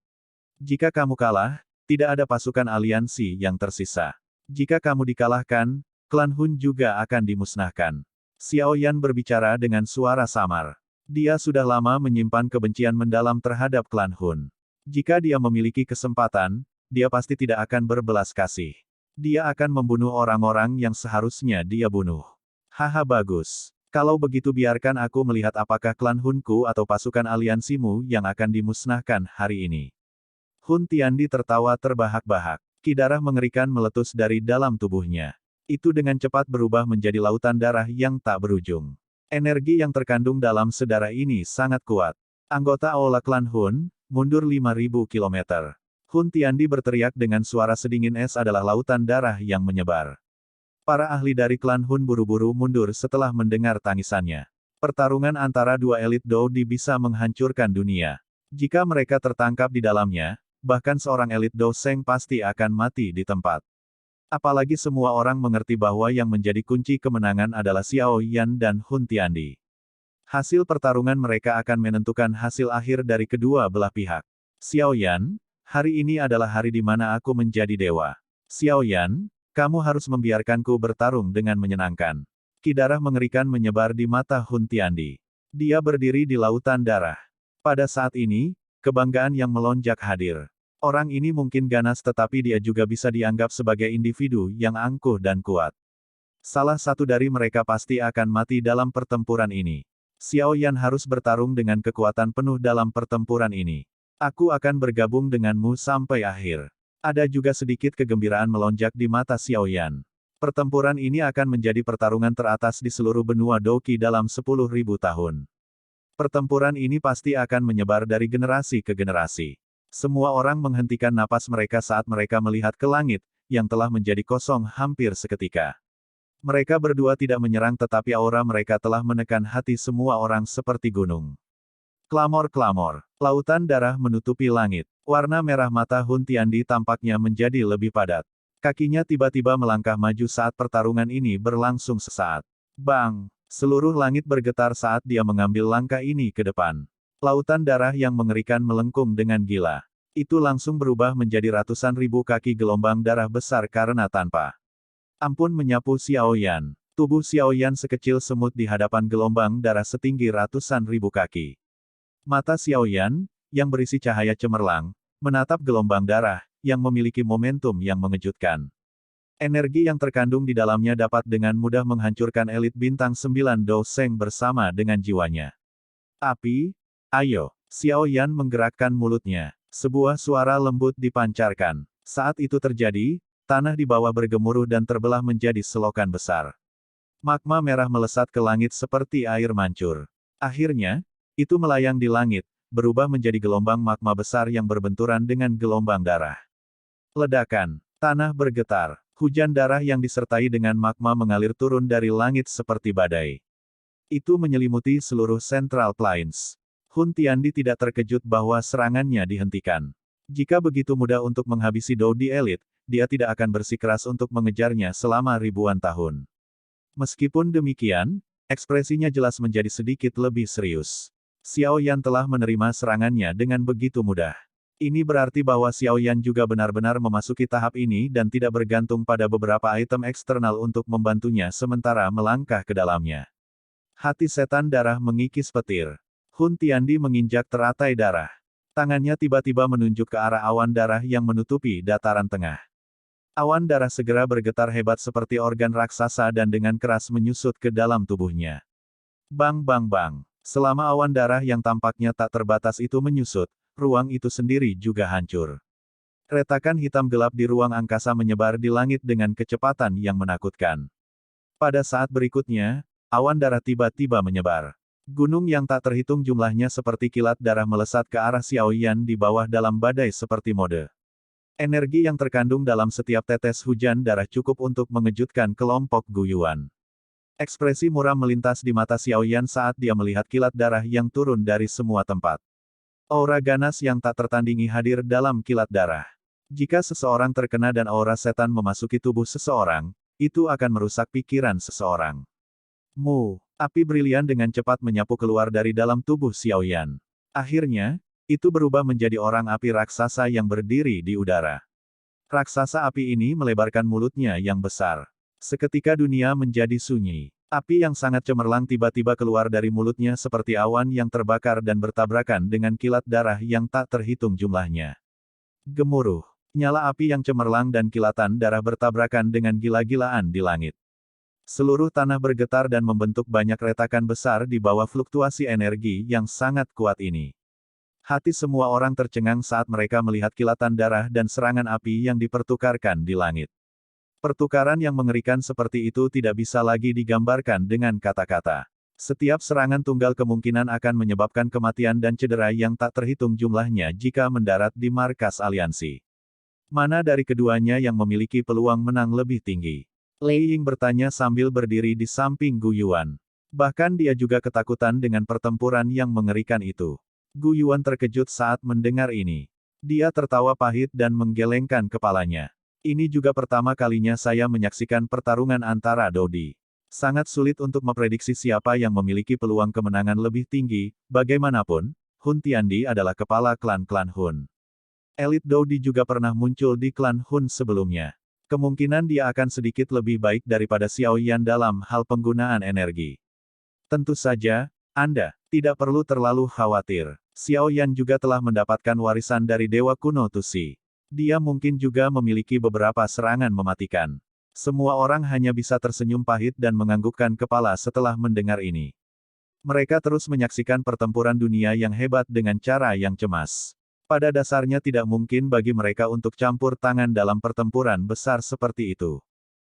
Jika kamu kalah, tidak ada pasukan aliansi yang tersisa. Jika kamu dikalahkan, klan Hun juga akan dimusnahkan. Xiao Yan berbicara dengan suara samar. Dia sudah lama menyimpan kebencian mendalam terhadap klan Hun. Jika dia memiliki kesempatan, dia pasti tidak akan berbelas kasih. Dia akan membunuh orang-orang yang seharusnya dia bunuh. Haha bagus. Kalau begitu biarkan aku melihat apakah klan Hunku atau pasukan aliansimu yang akan dimusnahkan hari ini. Hun Tiandi tertawa terbahak-bahak. Ki darah mengerikan meletus dari dalam tubuhnya. Itu dengan cepat berubah menjadi lautan darah yang tak berujung. Energi yang terkandung dalam sedarah ini sangat kuat. Anggota Aula klan Hun, mundur 5.000 kilometer. Hun Tiandi berteriak dengan suara sedingin es adalah lautan darah yang menyebar. Para ahli dari klan Hun buru-buru mundur setelah mendengar tangisannya. Pertarungan antara dua elit Doudi bisa menghancurkan dunia. Jika mereka tertangkap di dalamnya, bahkan seorang elit Dou Seng pasti akan mati di tempat. Apalagi semua orang mengerti bahwa yang menjadi kunci kemenangan adalah Xiao Yan dan Hun Tiandi. Hasil pertarungan mereka akan menentukan hasil akhir dari kedua belah pihak. Xiao Yan, hari ini adalah hari di mana aku menjadi dewa. Xiao Yan, kamu harus membiarkanku bertarung dengan menyenangkan. Ki darah mengerikan menyebar di mata Hun Tiandi. Dia berdiri di lautan darah. Pada saat ini, kebanggaan yang melonjak hadir. Orang ini mungkin ganas tetapi dia juga bisa dianggap sebagai individu yang angkuh dan kuat. Salah satu dari mereka pasti akan mati dalam pertempuran ini. Xiao Yan harus bertarung dengan kekuatan penuh dalam pertempuran ini. Aku akan bergabung denganmu sampai akhir. Ada juga sedikit kegembiraan melonjak di mata Xiao Yan. Pertempuran ini akan menjadi pertarungan teratas di seluruh benua Douqi dalam 10.000 tahun. Pertempuran ini pasti akan menyebar dari generasi ke generasi. Semua orang menghentikan napas mereka saat mereka melihat ke langit, yang telah menjadi kosong hampir seketika. Mereka berdua tidak menyerang tetapi aura mereka telah menekan hati semua orang seperti gunung. Klamor-klamor. Lautan darah menutupi langit. Warna merah mata Hun Tiandi tampaknya menjadi lebih padat. Kakinya tiba-tiba melangkah maju saat pertarungan ini berlangsung sesaat. Bang! Seluruh langit bergetar saat dia mengambil langkah ini ke depan. Lautan darah yang mengerikan melengkung dengan gila. Itu langsung berubah menjadi ratusan ribu kaki gelombang darah besar karena tanpa ampun menyapu Xiao Yan. Tubuh Xiao Yan sekecil semut di hadapan gelombang darah setinggi ratusan ribu kaki. Mata Xiao Yan, yang berisi cahaya cemerlang, menatap gelombang darah, yang memiliki momentum yang mengejutkan. Energi yang terkandung di dalamnya dapat dengan mudah menghancurkan elit bintang 9 Dou Seng bersama dengan jiwanya. Api, ayo! Xiao Yan menggerakkan mulutnya. Sebuah suara lembut dipancarkan. Saat itu terjadi, tanah di bawah bergemuruh dan terbelah menjadi selokan besar. Magma merah melesat ke langit seperti air mancur. Akhirnya, itu melayang di langit, berubah menjadi gelombang magma besar yang berbenturan dengan gelombang darah. Ledakan. Tanah bergetar. Hujan darah yang disertai dengan magma mengalir turun dari langit seperti badai. Itu menyelimuti seluruh Central Plains. Hun Tiandi tidak terkejut bahwa serangannya dihentikan. Jika begitu mudah untuk menghabisi Doudi elit, dia tidak akan bersikeras untuk mengejarnya selama ribuan tahun. Meskipun demikian, ekspresinya jelas menjadi sedikit lebih serius. Xiao Yan telah menerima serangannya dengan begitu mudah. Ini berarti bahwa Xiao Yan juga benar-benar memasuki tahap ini dan tidak bergantung pada beberapa item eksternal untuk membantunya sementara melangkah ke dalamnya. Hati setan darah mengikis petir. Hun Tiandi menginjak teratai darah. Tangannya tiba-tiba menunjuk ke arah awan darah yang menutupi dataran tengah. Awan darah segera bergetar hebat seperti organ raksasa dan dengan keras menyusut ke dalam tubuhnya. Bang bang bang. Selama awan darah yang tampaknya tak terbatas itu menyusut, ruang itu sendiri juga hancur. Retakan hitam gelap di ruang angkasa menyebar di langit dengan kecepatan yang menakutkan. Pada saat berikutnya, awan darah tiba-tiba menyebar. Gunung yang tak terhitung jumlahnya seperti kilat darah melesat ke arah Xiao Yan di bawah dalam badai seperti mode. Energi yang terkandung dalam setiap tetes hujan darah cukup untuk mengejutkan kelompok Guyuan. Ekspresi muram melintas di mata Xiao Yan saat dia melihat kilat darah yang turun dari semua tempat. Aura ganas yang tak tertandingi hadir dalam kilat darah. Jika seseorang terkena dan aura setan memasuki tubuh seseorang, itu akan merusak pikiran seseorang. Api brilian dengan cepat menyapu keluar dari dalam tubuh Xiaoyan. Akhirnya, itu berubah menjadi orang api raksasa yang berdiri di udara. Raksasa api ini melebarkan mulutnya yang besar. Seketika dunia menjadi sunyi. Api yang sangat cemerlang tiba-tiba keluar dari mulutnya seperti awan yang terbakar dan bertabrakan dengan kilat darah yang tak terhitung jumlahnya. Gemuruh. Nyala api yang cemerlang dan kilatan darah bertabrakan dengan gila-gilaan di langit. Seluruh tanah bergetar dan membentuk banyak retakan besar di bawah fluktuasi energi yang sangat kuat ini. Hati semua orang tercengang saat mereka melihat kilatan darah dan serangan api yang dipertukarkan di langit. Pertukaran yang mengerikan seperti itu tidak bisa lagi digambarkan dengan kata-kata. Setiap serangan tunggal kemungkinan akan menyebabkan kematian dan cedera yang tak terhitung jumlahnya jika mendarat di markas aliansi. Mana dari keduanya yang memiliki peluang menang lebih tinggi? Lei Ying bertanya sambil berdiri di samping Gu Yuan. Bahkan dia juga ketakutan dengan pertempuran yang mengerikan itu. Gu Yuan terkejut saat mendengar ini. Dia tertawa pahit dan menggelengkan kepalanya. Ini juga pertama kalinya saya menyaksikan pertarungan antara Dodi. Sangat sulit untuk memprediksi siapa yang memiliki peluang kemenangan lebih tinggi, bagaimanapun, Hun Tiandi adalah kepala klan-klan Hun. Elit Dodi juga pernah muncul di klan Hun sebelumnya. Kemungkinan dia akan sedikit lebih baik daripada Xiaoyan dalam hal penggunaan energi. Tentu saja, Anda tidak perlu terlalu khawatir. Xiaoyan juga telah mendapatkan warisan dari Dewa Kuno Tusi. Dia mungkin juga memiliki beberapa serangan mematikan. Semua orang hanya bisa tersenyum pahit dan menganggukkan kepala setelah mendengar ini. Mereka terus menyaksikan pertempuran dunia yang hebat dengan cara yang cemas. Pada dasarnya tidak mungkin bagi mereka untuk campur tangan dalam pertempuran besar seperti itu.